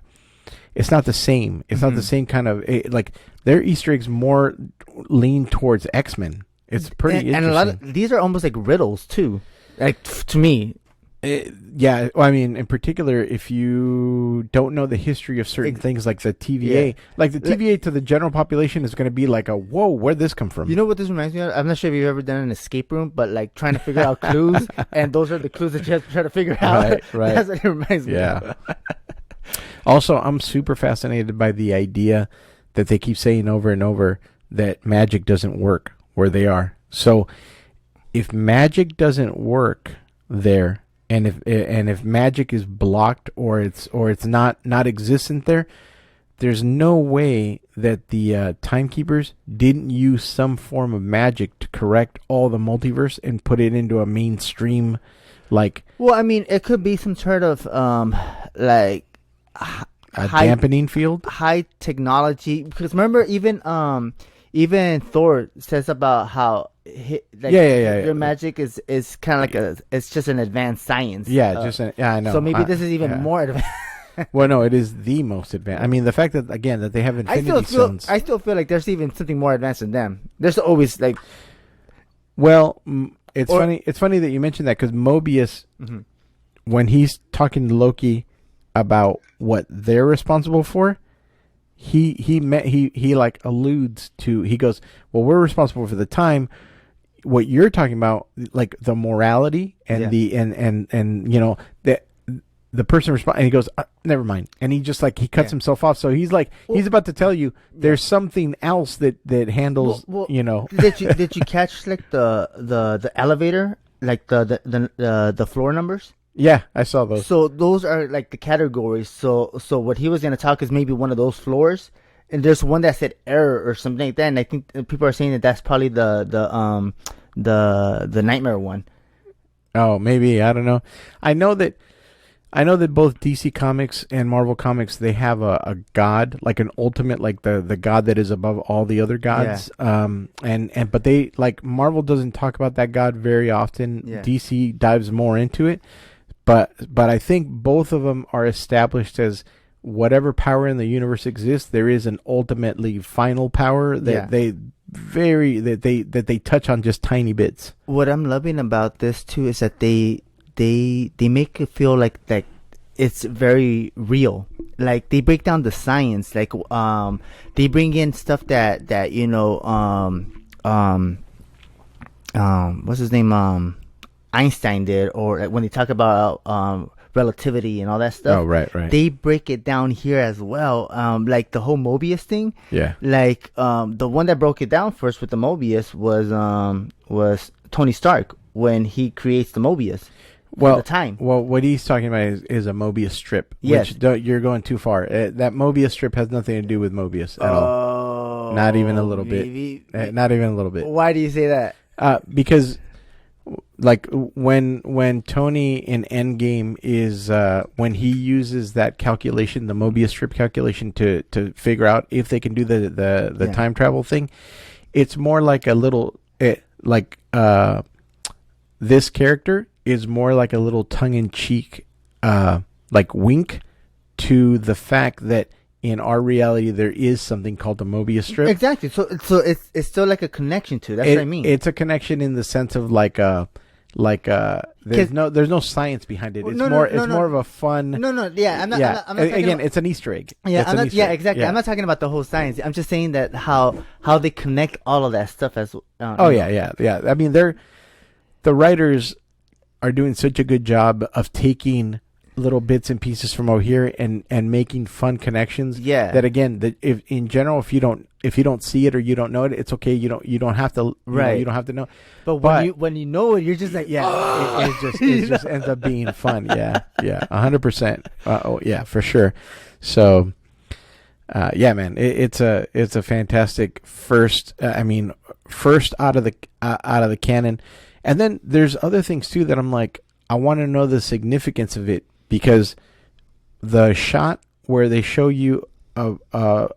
It's not the same. It's not the same kind of like their Easter eggs more lean towards X-Men. It's pretty interesting. And a lot of these are almost like riddles too, like to me. Yeah, well, I mean, in particular, if you don't know the history of certain things, like the TVA, like the TVA to the general population is going to be like whoa, where'd this come from? You know what this reminds me of? I'm not sure if you've ever done an escape room, but like trying to figure out clues, and those are the clues that you have to try to figure out. Right. That's what it reminds me of. Also, I'm super fascinated by the idea that they keep saying over and over that magic doesn't work where they are. So, if magic doesn't work there, and if magic is blocked or it's not existent there, there's no way that the timekeepers didn't use some form of magic to correct all the multiverse and put it into a mainstream, like. Well, I mean, it could be some sort of like a dampening field, high technology. Because remember, even Thor says about how your magic is kind of like it's just an advanced science. I know. So maybe this is even more advanced. Well, no, it is the most advanced. I mean, the fact that they have Infinity Stones. I still feel like there's even something more advanced than them. There's always like. Well, it's funny. It's funny that you mentioned that, because Mobius, when he's talking to Loki about what they're responsible for, he like alludes to. He goes, "Well, we're responsible for the time. What you're talking about, like the morality and the and you know the person respond." And he goes, "Never mind." And he just like he cuts himself off. So he's like he's about to tell you there's something else that handles. You know. Did you catch like the elevator, like the floor numbers? Yeah, I saw those. So those are like the categories. So what he was gonna talk is maybe one of those floors, and there's one that said error or something like that. And I think people are saying that that's probably the nightmare one. Oh, maybe, I don't know. I know that both DC Comics and Marvel Comics, they have a god, like an ultimate, like the god that is above all the other gods. And but they, like, Marvel doesn't talk about that god very often. Yeah. DC dives more into it. But I think both of them are established as whatever power in the universe exists, there is an ultimately final power that they touch on just tiny bits. What I'm loving about this too is that they make it feel like it's very real. Like they break down the science. Like they bring in stuff that you know what's his name, Einstein did, or like when they talk about relativity and all that stuff. Oh, right. They break it down here as well. Like the whole Mobius thing. Yeah. Like the one that broke it down first with the Mobius was Tony Stark when he creates the Mobius. The time. Well, what he's talking about is a Mobius strip. Yes. Which you're going too far. That Mobius strip has nothing to do with Mobius at all. Not even a little bit. Not even a little bit. Why do you say that? Because, like, when Tony in Endgame is when he uses that calculation, the Mobius strip calculation, to figure out if they can do the time travel thing, it's more like a little this character is more like a little tongue-in-cheek like wink to the fact that in our reality there is something called the Mobius strip. Exactly. So it's still like a connection to. That's what I mean. It's a connection in the sense of there's no science behind it. It's more of a fun. Yeah, I'm not. I'm not again, it's an Easter egg. Yeah, exactly. Yeah. I'm not talking about the whole science. I'm just saying that how they connect all of that stuff as. Yeah. I mean, the writers are doing such a good job of taking little bits and pieces from over here and making fun connections. Yeah. That again, if in general, if you don't see it or you don't know it, it's okay. You don't have to. You don't have to know. But when you know it, you're just like, it just ends up being fun. Yeah, 100%. Oh yeah, for sure. So, man, it's a fantastic first. First out of the canon, and then there's other things too that I'm like, I want to know the significance of it, because the shot where they show you a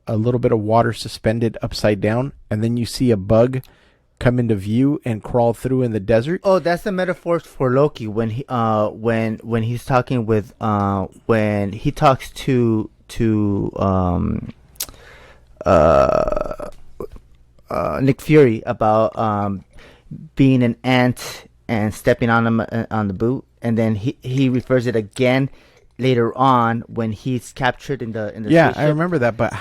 little bit of water suspended upside down, and then you see a bug come into view and crawl through in the desert. Oh, that's the metaphor for Loki when he when he's talking with when he talks to Nick Fury about being an ant and stepping on him on the boot, and then he refers it again later on when he's captured in the yeah, spaceship. I remember that, but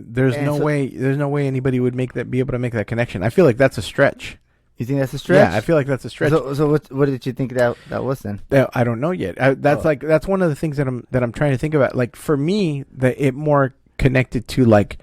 there's no way anybody would be able to make that connection. I feel like that's a stretch. You think that's a stretch? Yeah, I feel like that's a stretch. So what did you think that was then? I don't know yet. That's one of the things that I'm trying to think about. Like, for me, it more connected to, like,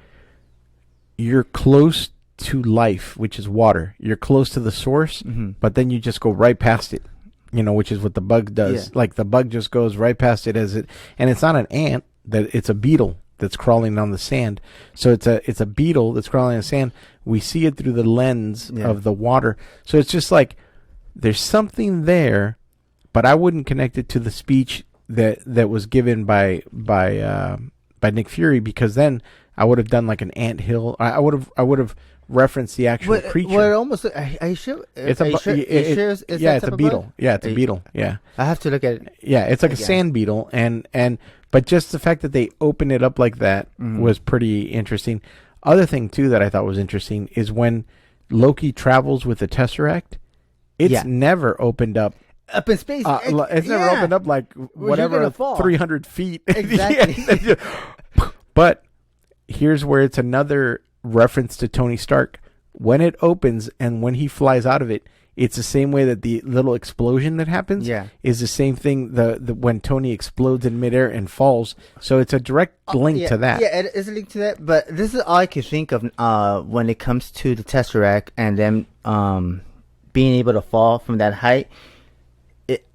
you're close to life, which is water. You're close to the source, but then you just go right past it. Which is what the bug does. Yeah. Like, the bug just goes right past it and it's not an ant, it's a beetle that's crawling on the sand. So it's a beetle that's crawling on the sand. We see it through the lens of the water. So it's just like, there's something there, but I wouldn't connect it to the speech that was given by Nick Fury, because then I would have done like an anthill. I would have referenced the actual creature. Well, almost. Are you sure? It's a beetle. Yeah, it's a beetle. Yeah, I have to look at it. Yeah, it's like a sand beetle, but just the fact that they open it up like that was pretty interesting. Other thing too that I thought was interesting is when Loki travels with the Tesseract, it's never opened up in space. It's never opened up like whatever 300 feet. Exactly. But here's where it's another reference to Tony Stark. When it opens and when he flies out of it, it's the same way that the little explosion that happens is the same thing the when Tony explodes in midair and falls. So it's a direct link to that. Yeah, it is a link to that. But this is all I can think of when it comes to the Tesseract and them being able to fall from that height.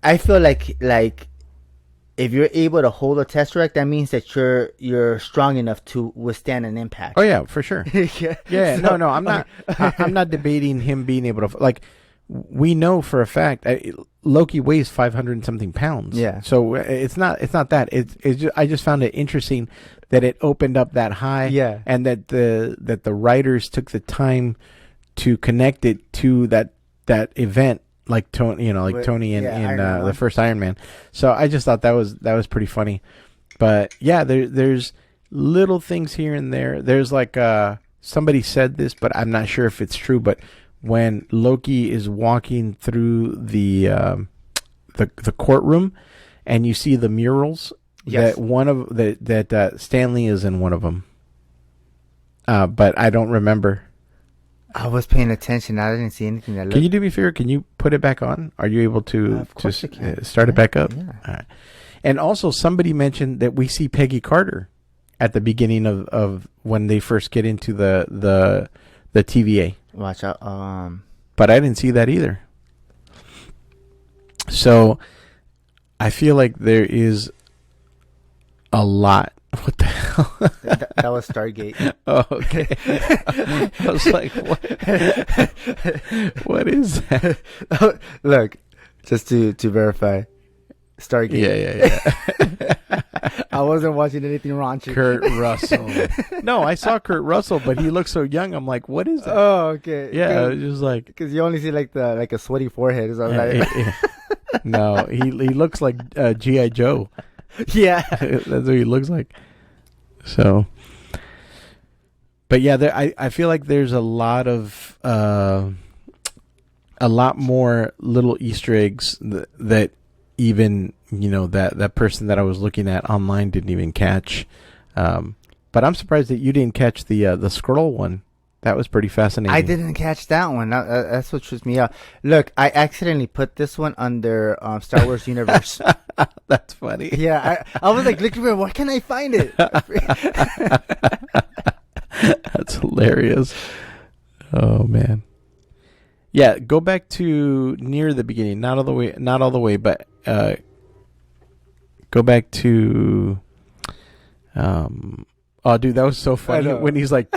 I feel like if you're able to hold a tesseract, that means that you're strong enough to withstand an impact. Oh yeah, for sure. yeah. Yeah, So- no, I'm not. I'm not debating him being able to. Like, we know for a fact Loki weighs 500 and something pounds. Yeah. So it's not that. It's just, I just found it interesting that it opened up that high. Yeah. And that the writers took the time to connect it to that event, like Tony, Tony in Iron Man the 1. first Iron Man. So I just thought that was pretty funny. But yeah, there's little things here and there. There's like somebody said this, but I'm not sure if it's true. But when Loki is walking through the courtroom, and you see the murals, Yes. that one of that Stanley is in one of them. But I don't remember. I was paying attention. I didn't see anything that. Can you do me a favor? Can you put it back on? Are you able to Of course I can. start it back up? Yeah. All right. And also, somebody mentioned that we see Peggy Carter at the beginning of when they first get into the TVA. Watch out. But I didn't see that either. So I feel like there is a lot. What the hell? that was Stargate. Oh, okay. I was like, what? What is that? Look, just to verify, Stargate. Yeah. I wasn't watching anything raunchy. Kurt Russell. No, I saw Kurt Russell, but he looks so young. I'm like, what is that? Oh, okay. Yeah, I was just like, because you only see like a sweaty forehead. So I'm like, yeah. No, he looks like G.I. Joe. yeah. That's what he looks like. So, but yeah, I feel like there's a lot more little Easter eggs that even that person that I was looking at online didn't even catch. But I'm surprised that you didn't catch the scroll one. That was pretty fascinating. I didn't catch that one. That's what trips me out. Look, I accidentally put this one under Star Wars Universe. That's funny. Yeah, I was like looking for it. Why can't I find it? That's hilarious. Oh man. Yeah, go back to near the beginning, not all the way, but go back to oh dude, that was so funny when he's like,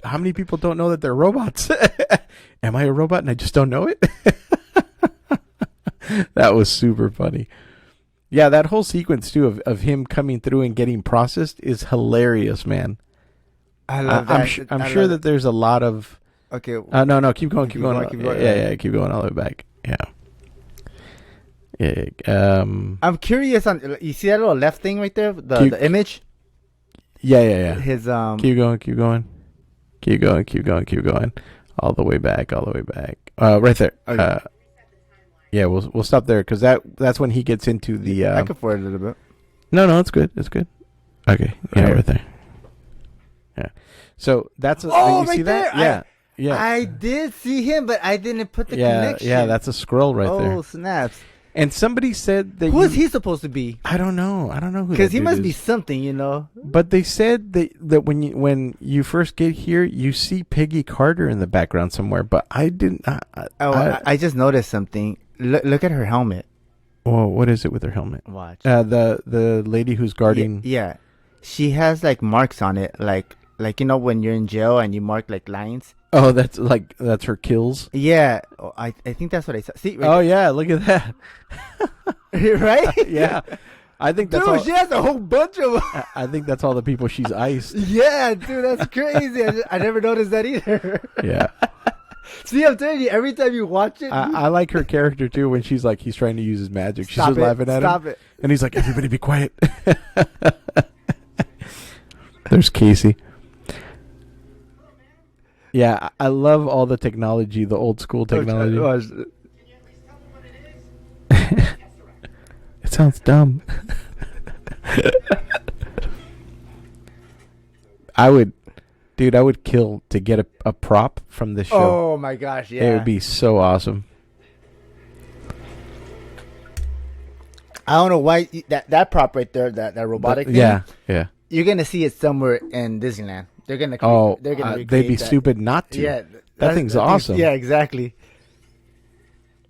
how many people don't know that they're robots? Am I a robot and I just don't know it? That was super funny. Yeah, that whole sequence too of him coming through and getting processed is hilarious, man. I love that. I'm sure that there's a lot of. Okay. No, keep going. Keep going. Yeah, keep going all the way back. Yeah. I'm curious on. You see that little left thing right there, the image. Yeah. His Keep going. All the way back. Right there. Okay. Yeah, we'll stop there because that's when he gets into the. I could forward it a little bit. No, it's good. Okay. Yeah, right there. Yeah. So that's you right see there. that? Yeah. I did see him, but I didn't put the connection. Yeah, that's a scroll right there. Oh, snaps. And somebody said that Who is he supposed to be? I don't know who. Because he that must dude be is. something, But they said that when you first get here, you see Peggy Carter in the background somewhere. But I didn't. I just noticed something. Look at her helmet. Oh, what is it with her helmet? Watch. The lady who's guarding. Yeah, she has like marks on it, like when you're in jail and you mark like lines. Oh, that's her kills. Yeah, I think that's what I saw. See, right Yeah, look at that. right? Yeah, I think that's Dude, all. she has a whole bunch of. I think that's all the people she's iced. Yeah, dude, that's crazy. I never noticed that either. Yeah. See, I'm telling you, every time you watch it, I like her character too when she's like he's trying to use his magic. She's Stop just it, laughing at stop him. it. And he's like, everybody be quiet. There's Casey. Yeah, I love all the technology, the old school technology. It sounds dumb. I would kill to get a prop from this show. Oh my gosh, yeah. It would be so awesome. I don't know why that prop right there, that robotic thing. Yeah. You're gonna see it somewhere in Disneyland. They're gonna. They'd be stupid not to. Yeah, that thing's awesome. Yeah, exactly.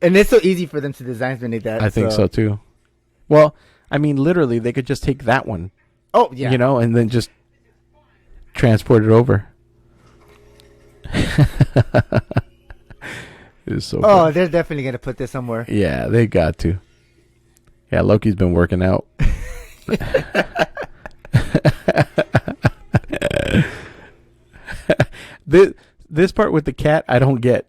And it's so easy for them to design something like that. I think so too. Well, I mean, literally, they could just take that one, Oh yeah. you know, and then just transport it over. It is so Oh, funny. they're definitely gonna put this somewhere. Yeah, they got to. Yeah, Loki's been working out. This part with the cat, I don't get.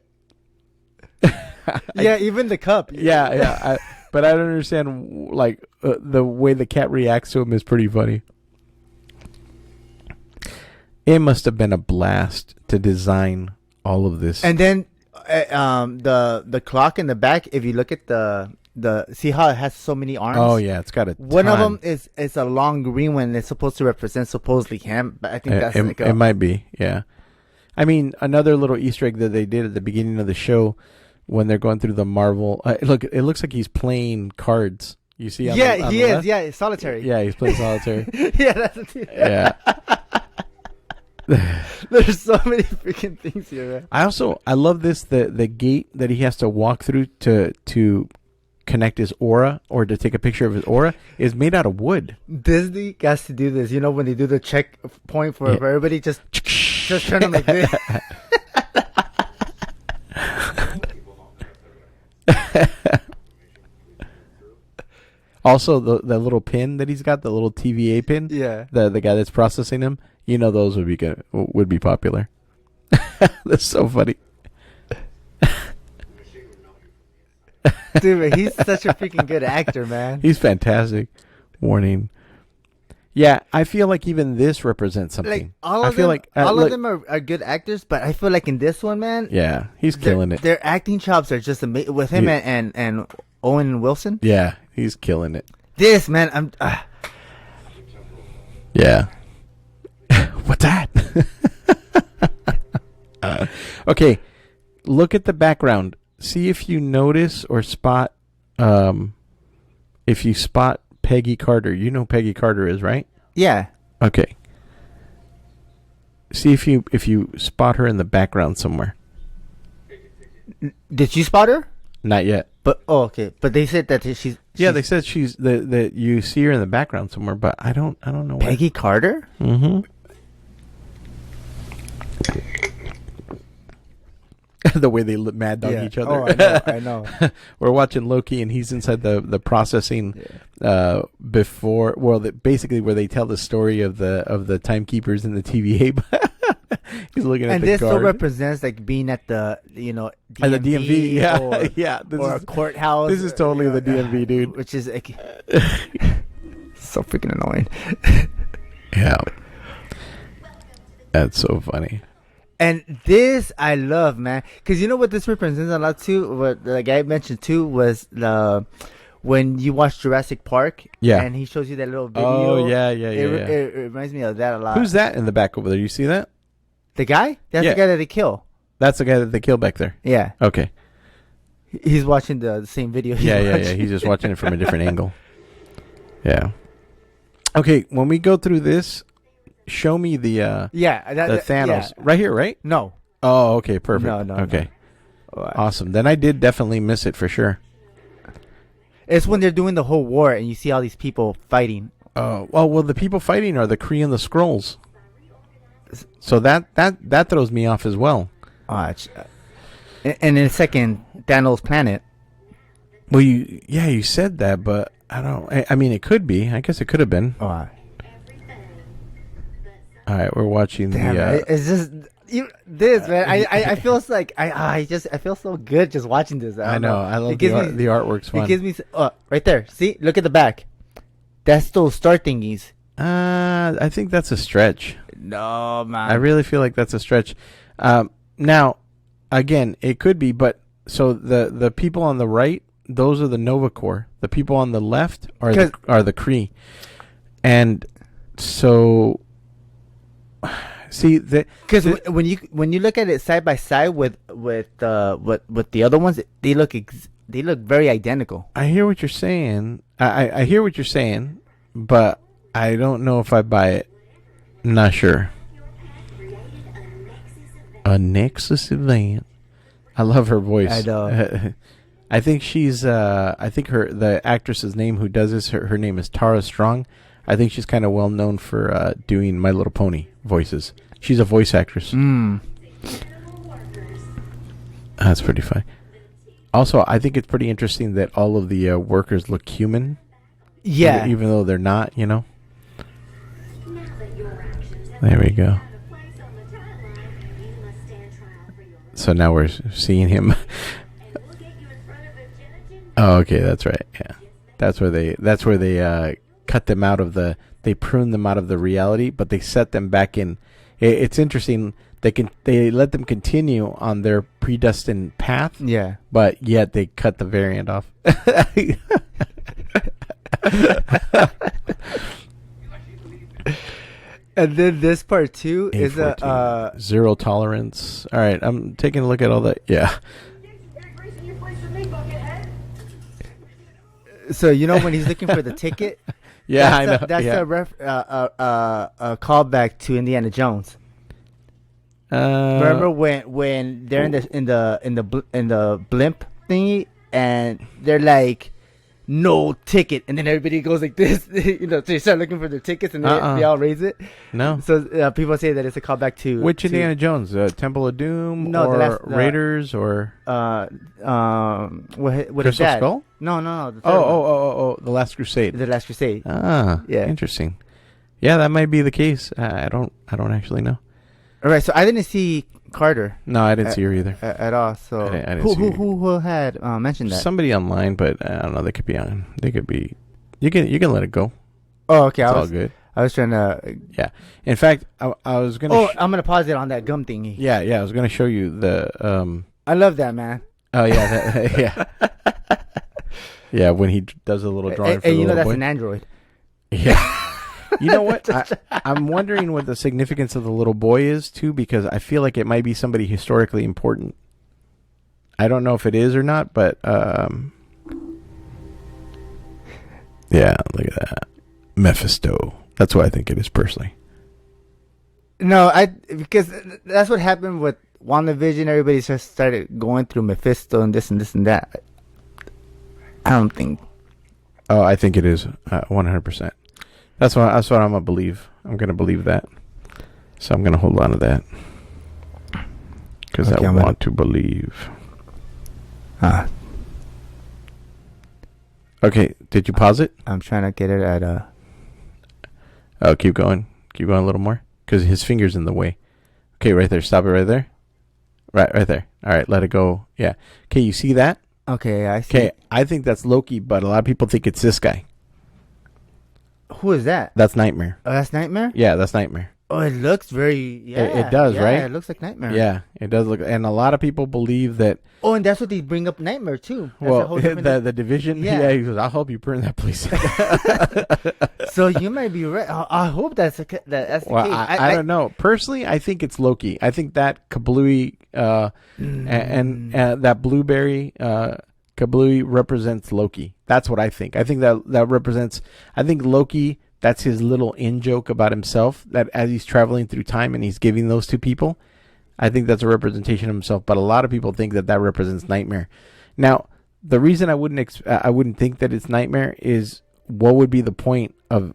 Yeah, even the cup. Yeah. But I don't understand, like, the way the cat reacts to him is pretty funny. It must have been a blast to design all of this. And then, the clock in the back. If you look at the see how it has so many arms. Oh yeah, it's got a One of ton. them is a long green one. It's supposed to represent supposedly him, but I think that's It might be, yeah. I mean, another little Easter egg that they did at the beginning of the show when they're going through the Marvel. Look, it looks like he's playing cards. You see? On yeah, the he is. left? Yeah, it's solitary. Yeah, he's playing solitaire. Yeah, that's it. Yeah. There's so many freaking things here, man. I love this, the gate that he has to walk through to connect his aura or to take a picture of his aura is made out of wood. Disney has to do this. You know, when they do the checkpoint for everybody, just turn them like this. Also, the little pin that he's got, the little TVA pin. Yeah. The guy that's processing him, you know, those would be good, would be popular. That's so funny. Dude, man, he's such a freaking good actor, man. He's fantastic. Warning. Yeah, I feel like even this represents something. Like all I of feel them, like all look, of them are good actors, but I feel like in this one, man, yeah, he's killing it. Their acting chops are just amazing with him Yeah. and Owen Wilson. Yeah, he's killing it. This man, I'm. Yeah. What's that? Okay, look at the background. See if you notice or spot. If you spot Peggy Carter, you know who Peggy Carter is, right? Yeah. Okay. See if you spot her in the background somewhere. Did you spot her? Not yet. But okay. But they said that she's Yeah, they said she's that you see her in the background somewhere, but I don't know where. Peggy Carter. Mm-hmm. The way they mad dog each other. Oh, I know. We're watching Loki, and he's inside the processing before. Well, basically where they tell the story of the timekeepers in the TVA. He's looking at And the this guard. still represents like being at the At the DMV, yeah, or, yeah. This or is a courthouse. this is totally the DMV, dude. Which is like so freaking annoying. Yeah, that's so funny. And this I love, man, because you know what this represents a lot too. What the guy mentioned too was when you watch Jurassic Park, Yeah. and he shows you that little video. Oh yeah. It reminds me of that a lot. Who's that in the back over there? You see that? the guy? That's Yeah. the guy that they kill. That's the guy that they killed back there. Yeah, Okay. he's watching the same video. Yeah. He's just watching it from a different angle. Yeah. Okay, when we go through this, show me the the Thanos right here, right? No. Oh, okay, perfect. No. Okay, Oh, awesome. Then I did definitely miss it for sure. It's when they're doing the whole war and you see all these people fighting. Oh, well, the people fighting are the Kree and the Skrulls. So that throws me off as well. And in a second, Thanos' planet. Well, you said that, but I don't. I mean, it could be. I guess it could have been. Oh, All right, we're watching damn, it's just this man. I feel like I feel so good just watching this. I know. I love It gives me- the artwork's fun. It gives me right there. See, look at the back. That's those star thingies. I think that's a stretch. No man. I really feel like that's a stretch. Now, again, it could be, but so the people on the right, those are the Nova Corps. The people on the left are the Kree, and so see that because when you look at it side by side with the other ones, they look very identical. I hear what you're saying. I hear what you're saying, but I don't know if I buy it. Not sure. A Nexus event. I love her voice. I know. I think she's. I think the actress's name who does this. Her name is Tara Strong. I think she's kind of well known for doing My Little Pony voices. She's a voice actress. That's pretty funny. Also, I think it's pretty interesting that all of the workers look human. Yeah. Even though they're not, you know. There we go. So now we're seeing him. Oh, okay, that's right. Yeah, that's where they cut them out of they prune them out of the reality, but they set them back in. It's interesting. They let them continue on their predestined path. Yeah, but yet they cut the variant off. and then this part too is zero tolerance. All right, I'm taking a look at all that. Yeah. So you know when he's looking for the ticket. Yeah, I know. That's a callback to Indiana Jones. Remember when they're in the blimp thingy and they're like, no ticket, and then everybody goes like this, you know, so they start looking for their tickets and they all raise it. No. So people say that it's a callback to which Indiana Jones, Temple of Doom, or Raiders, or what Crystal Skull? No. The Last Crusade. The Last Crusade. Ah, yeah, interesting. Yeah, that might be the case. I don't actually know. All right, so I didn't see Carter. No, I didn't see her either at all. So I didn't see her. Who had mentioned that? Somebody online, but I don't know. They could be on. They could be. You can let it go. Oh, okay. It's all good. I was trying to. Yeah. In fact, I was gonna. Oh, I'm gonna pause it on that gum thingy. Yeah. I was gonna show you the. I love that, man. Oh yeah, yeah. Yeah, when he does a little drawing. For the you know that's boy. an android. Yeah. You know what? I'm wondering what the significance of the little boy is, too, because I feel like it might be somebody historically important. I don't know if it is or not, but yeah, look at that. Mephisto. That's what I think it is, personally. No, because that's what happened with WandaVision. Everybody just started going through Mephisto and this and this and that. I don't think. Oh, I think it is 100%. That's what I'm gonna believe. I'm gonna believe that. So I'm gonna hold on to that because I want to believe. Okay, did you pause it? I'm trying to get it at Oh, keep going a little more because his finger's in the way. Okay, right there. Stop it right there. Right there. All right, let it go. Yeah. Okay, you see that? Okay, I see. Okay, I think that's Loki, but a lot of people think it's this guy. Who is that? That's Nightmare. Oh, that's Nightmare? Yeah, that's Nightmare. Oh, it looks very... Yeah, it does, right? Yeah, it looks like Nightmare. Yeah, it does look... And a lot of people believe that... Oh, and that's what they bring up Nightmare, too. That's the Division? Yeah, he goes, I'll help you burn that place. So you might be right. I hope that's the case. I don't know. Personally, I think it's Loki. I think that kablooey and that blueberry... Kablooey represents Loki. That's what I think. I think that represents... I think Loki, that's his little in-joke about himself, that as he's traveling through time and he's giving those to people, I think that's a representation of himself. But a lot of people think that represents Nightmare. Now, the reason I wouldn't think that it's Nightmare is what would be the point of...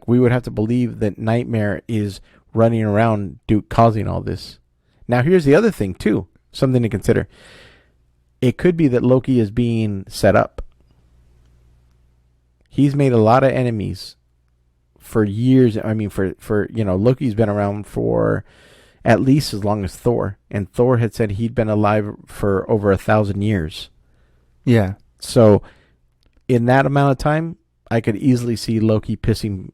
we would have to believe that Nightmare is running around causing all this. Now, here's the other thing, too. Something to consider. It could be that Loki is being set up. He's made a lot of enemies for years. I mean, for Loki's been around for at least as long as Thor. And Thor had said he'd been alive for over 1,000 years. Yeah. So in that amount of time, I could easily see Loki pissing,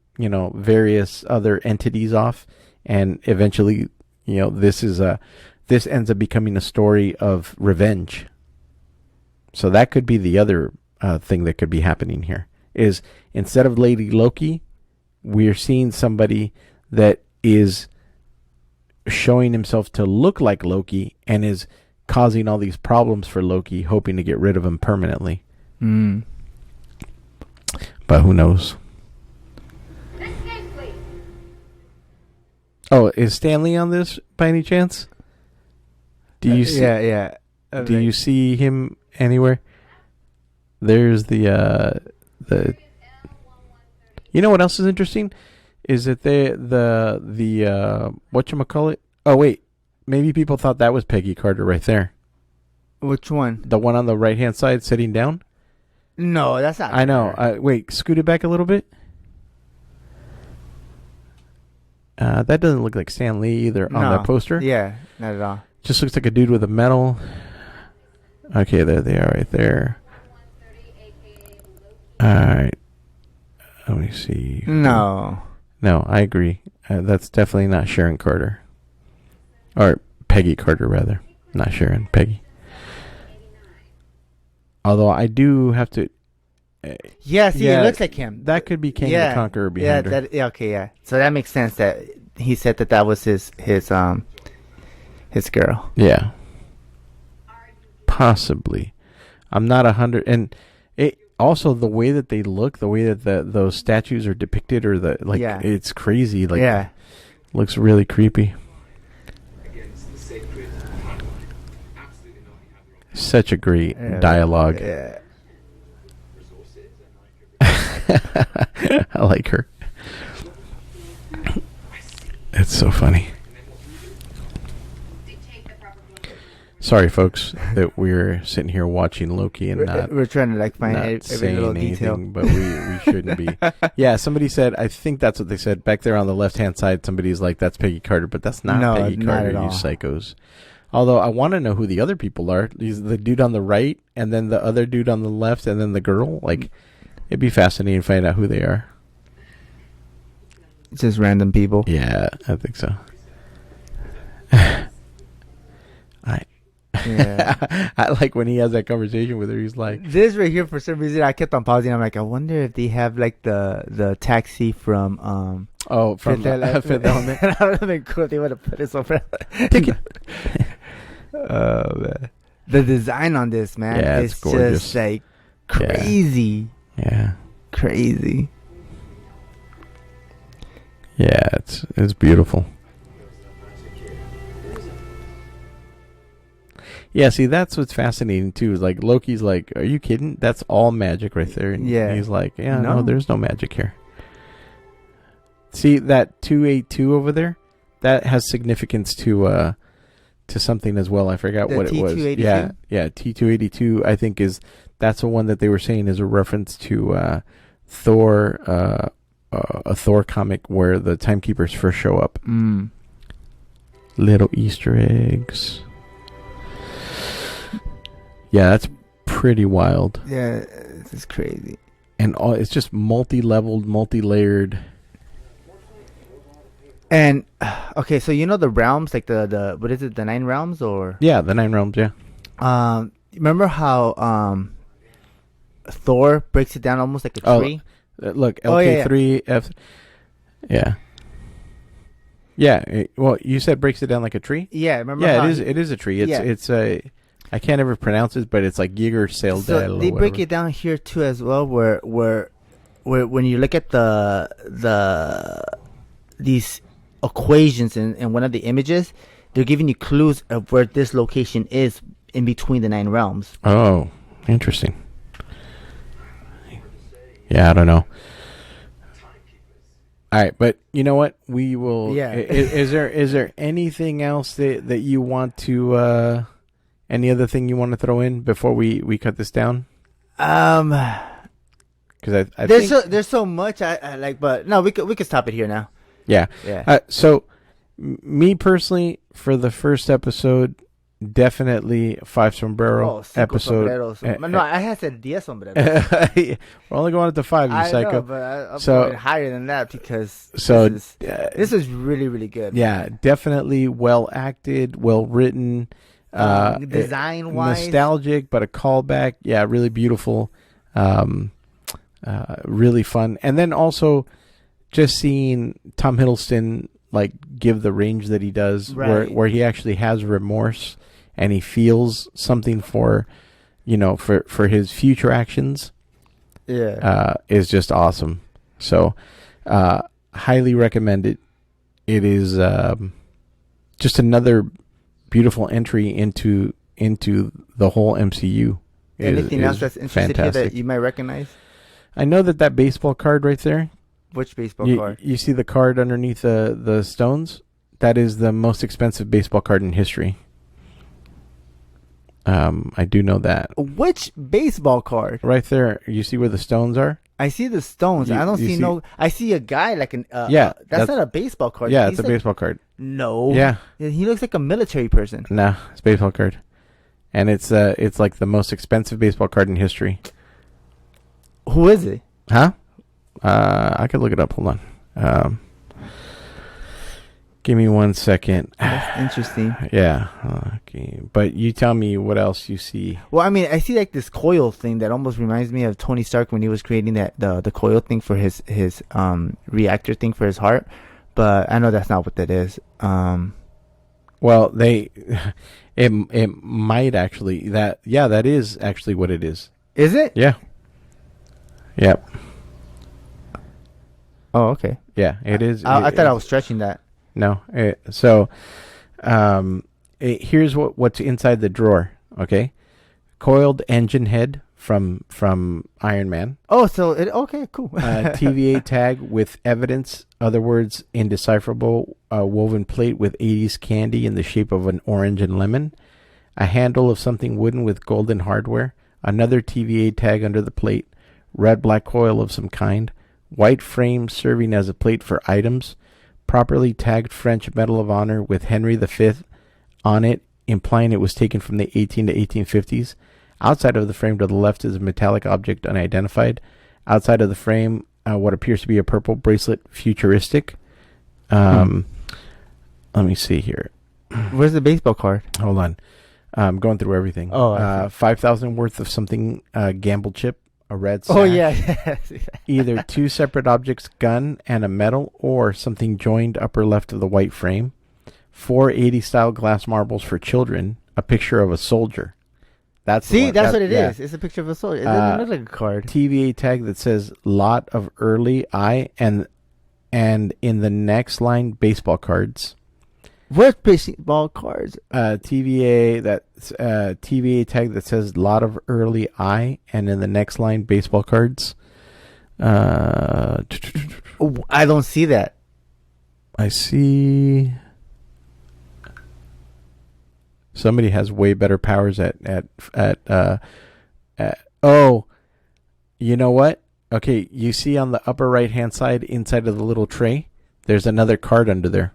various other entities off. And eventually, this ends up becoming a story of revenge. So that could be the other thing that could be happening here is instead of Lady Loki, we're seeing somebody that is showing himself to look like Loki and is causing all these problems for Loki, hoping to get rid of him permanently. But who knows? Oh, is Stanley on this by any chance? Do you see? Yeah. Do you see him anywhere? There's the. You know what else is interesting? Is that the whatchamacallit? Oh wait, maybe people thought that was Peggy Carter right there. Which one? The one on the right hand side sitting down. No, that's not. I know. Wait, scoot it back a little bit. That doesn't look like Stan Lee either on that poster. Yeah, not at all. Just looks like a dude with a medal. Okay, there they are right there. All right. Let me see. No, I agree. That's definitely not Sharon Carter. Or Peggy Carter, rather. Not Sharon, Peggy. Although I do have to... yeah, see, it looks like him. That could be King the Conqueror behind her. Okay, yeah. So that makes sense that he said that was his girl. Yeah. Possibly. I'm not 100... And it also, the way that they look, the way that those statues are depicted, or it's crazy. Like, looks really creepy. Such a great dialogue. Yeah. I like her. It's so funny. Sorry, folks, that we're sitting here watching Loki and we're trying to find every little detail, but we shouldn't be. Yeah, somebody said, I think that's what they said back there on the left-hand side. Somebody's like, "That's Peggy Carter," but that's not Peggy Carter. You psychos. Although I want to know who the other people are. The dude on the right, and then the other dude on the left, and then the girl. Like, it'd be fascinating to find out who they are. Just random people. Yeah, I think so. I like when he has that conversation with her. He's like, this right here, for some reason I kept on pausing. I'm like, I wonder if they have like the taxi from from Fifth Element. That would have been cool if they would have put it somewhere. Ticket. Oh man, the design on this, man, it's gorgeous. Just like crazy. Yeah. Crazy. Yeah, it's beautiful. Yeah, see, that's what's fascinating too. Is like Loki's like, "Are you kidding? That's all magic right there." And he's like, "Yeah, no, there's no magic here." See that 282 over there? That has significance to something as well. I forgot what it was. Yeah, T282. I think that's the one that they were saying is a reference to Thor, a Thor comic where the Timekeepers first show up. Little Easter eggs. Yeah, that's pretty wild. Yeah, this is crazy. And it's just multi-leveled, multi-layered. And okay, so you know the realms, like the what is it, the 9 realms, or? Yeah, the 9 realms. Yeah. Remember how Thor breaks it down almost like a tree? Look, LK3 F. Yeah. Yeah. Well, you said breaks it down like a tree. Yeah. Remember? Yeah, it is a tree. It's a. I can't ever pronounce it, but it's like Giger Saildel. So they break it down here too as well, where when you look at these equations in one of the images, they're giving you clues of where this location is in between the 9 realms. Oh, interesting. Yeah, I don't know. All right, but you know what? We will. Yeah. Is there anything else that you want to? Any other thing you want to throw in before we cut this down? Because I think there's so much I like, but no, we could stop it here now. Yeah. Yeah. So, me personally, for the first episode, definitely 5 sombrero episode. No, I had said 10 sombreros. We're only going up to 5, you psycho. Know, but I'm going higher than that because this is really, really good. Yeah, definitely well acted, well written. Design wise, nostalgic, but a callback. Yeah, really beautiful. Really fun. And then also just seeing Tom Hiddleston like give the range that he does, right, where he actually has remorse and he feels something for his future actions. Yeah, is just awesome. So highly recommend it. It is just another beautiful entry into the whole MCU, Anything else is that's interesting here fantastic. that you might recognize? I know that baseball card right there. Which baseball You, card? you see the card underneath the stones? That is the most expensive baseball card in history. I do know that. Which baseball card? Right there, you see where the stones are? I see the stones. I don't you see see- no. I see a guy like an. Yeah, that's that's- not a baseball card. Yeah, He's it's a like- baseball card. No. Yeah. He looks like a military person. Nah, it's a baseball card. And it's like the most expensive baseball card in history. Who is it? Huh? I could look it up. Hold on. Give me 1 second. That's interesting. Yeah. Okay. But you tell me what else you see. Well, I mean, I see like this coil thing that almost reminds me of Tony Stark when he was creating that the coil thing for his reactor thing for his heart. But I know that's not what that is. Well, it might actually that is actually what it is. Is it? Yeah. Yep. Oh, okay. Yeah, it is. I thought I was stretching that. No. Here's what's inside the drawer. Okay, coiled engine head from Iron Man. Oh, so it okay, cool. TVA tag with evidence. Other words, indecipherable. Woven plate with 80s candy in the shape of an orange and lemon. A handle of something wooden with golden hardware. Another TVA tag under the plate. Red-black coil of some kind. White frame serving as a plate for items. Properly tagged French Medal of Honor with Henry V on it, implying it was taken from the 18 to 1850s. Outside of the frame to the left is a metallic object unidentified. Outside of the frame, what appears to be a purple bracelet, futuristic. Let me see here. Where's the baseball card? Hold on. I'm going through everything. Oh, 5,000 worth of something, gamble chip, a red sack. Oh yeah. Either two separate objects, gun and a medal, or something joined upper left of the white frame. 480 style glass marbles for children. A picture of a soldier. That's what it is. yeah. It's a picture of a soldier. It doesn't look like a card. TVA tag that says lot of early I and in the next line baseball cards. What baseball cards? TVA tag that says lot of early I and in the next line baseball cards. Oh, I don't see that. I see somebody has way better powers at oh, you know what? Okay, you see on the upper right hand side inside of the little tray, there's another card under there.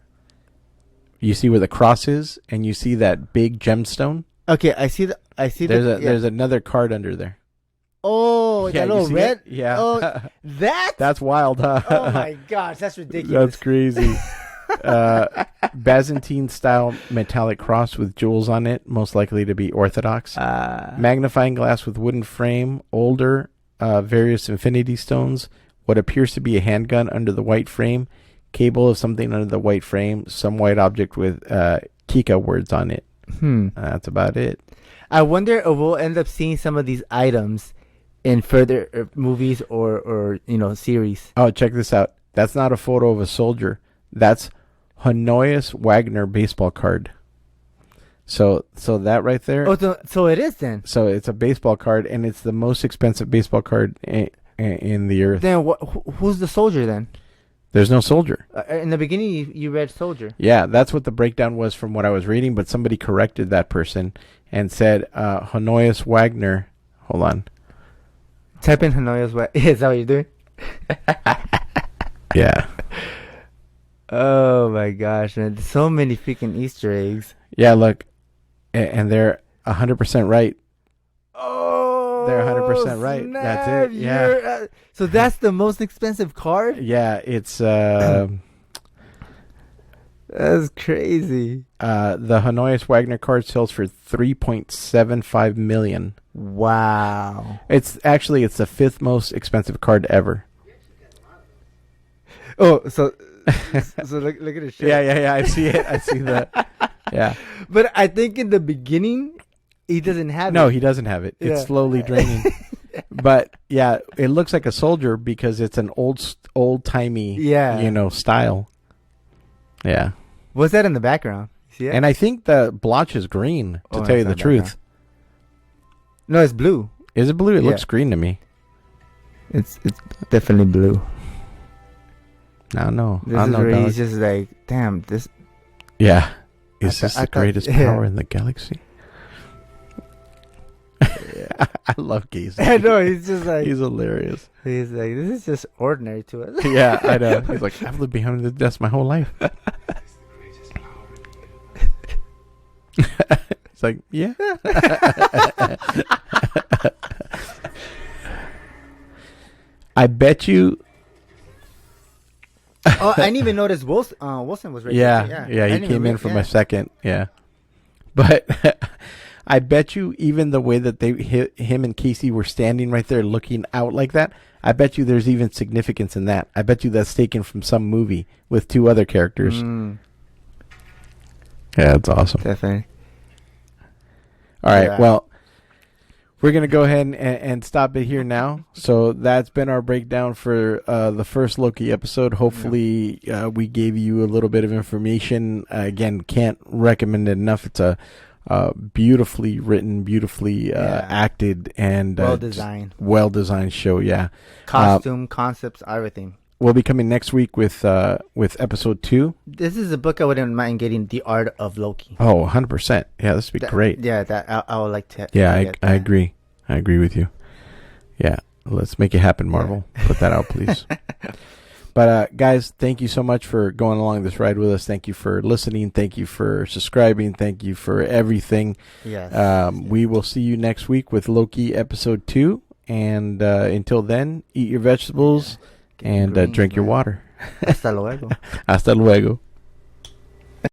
You see where the cross is, and you see that big gemstone. Okay, I see There's another card under there. Oh, Yeah, that little you see red. it? Yeah. Oh, that. That's wild, huh? Oh my gosh, that's ridiculous. That's crazy. Byzantine style metallic cross with jewels on it, most likely to be Orthodox. Magnifying glass with wooden frame, older, various infinity stones, what appears to be a handgun under the white frame, cable of something under the white frame, some white object with Kika words on it. That's about it. I wonder if we'll end up seeing some of these items in further movies or series. Oh, check this out. That's not a photo of a soldier. That's Honoris Wagner baseball card. So that right there. Oh, so it is then. So it's a baseball card, and it's the most expensive baseball card in the earth. Then who's the soldier then? There's no soldier. In the beginning, you read soldier. Yeah, that's what the breakdown was from what I was reading, but somebody corrected that person and said Honoris Wagner. Hold on. Type in Hanoi as well. Is that what you're doing? Yeah. Oh my gosh, man. There's so many freaking Easter eggs. Yeah, look. And they're 100% right. Oh, They're 100% right. snap. That's it. Yeah. So that's the most expensive card? Yeah, it's That's crazy. the Honoris Wagner card sells for $3.75 million. Wow. It's the fifth most expensive card ever. Oh, so look at his shirt. Yeah. I see it. I see that. Yeah. But I think in the beginning, he doesn't have it. No, he doesn't have it. It's Yeah. slowly draining. But yeah, it looks like a soldier because it's an old timey, style. Yeah. What's that in the background? See it? And I think the blotch is green, to Oh, tell you it's the not truth. background. No, it's blue. Is it blue? It Yeah. looks green to me. It's definitely blue. I don't know. This I don't is know, where dog. he's just like, damn, this. Yeah. Is I this thought- the greatest yeah. power in the galaxy? I love Casey. I know, he's just like, He's hilarious. this is just ordinary to us. Yeah, I know. He's like, I've lived behind the desk my whole life. It's like, yeah. I bet you. Oh, I didn't even notice Wilson was right Yeah, there. yeah, I he didn't came even in for yeah. my second. Yeah, but I bet you even the way that him and Casey were standing right there looking out like that, I bet you there's even significance in that. I bet you that's taken from some movie with two other characters. Yeah, that's awesome. Definitely. All right, Yeah. well, we're going to go ahead and stop it here now. So that's been our breakdown for the first Loki episode. Hopefully we gave you a little bit of information. Again, can't recommend it enough. It's a beautifully written, beautifully acted, and well-designed show, yeah. Costume, concepts, everything. We'll be coming next week with episode 2. This is a book I wouldn't mind getting, The Art of Loki. Oh, 100%. Yeah, this would be great. Yeah, that I would like to. Yeah, to get I that. agree. I agree with you. Yeah, let's make it happen, Marvel. Put that out, please. But guys, thank you so much for going along this ride with us. Thank you for listening. Thank you for subscribing. Thank you for everything. Yes. We will see you next week with Loki episode 2. And until then, eat your vegetables and greens, drink your man. water. Hasta luego. Hasta luego.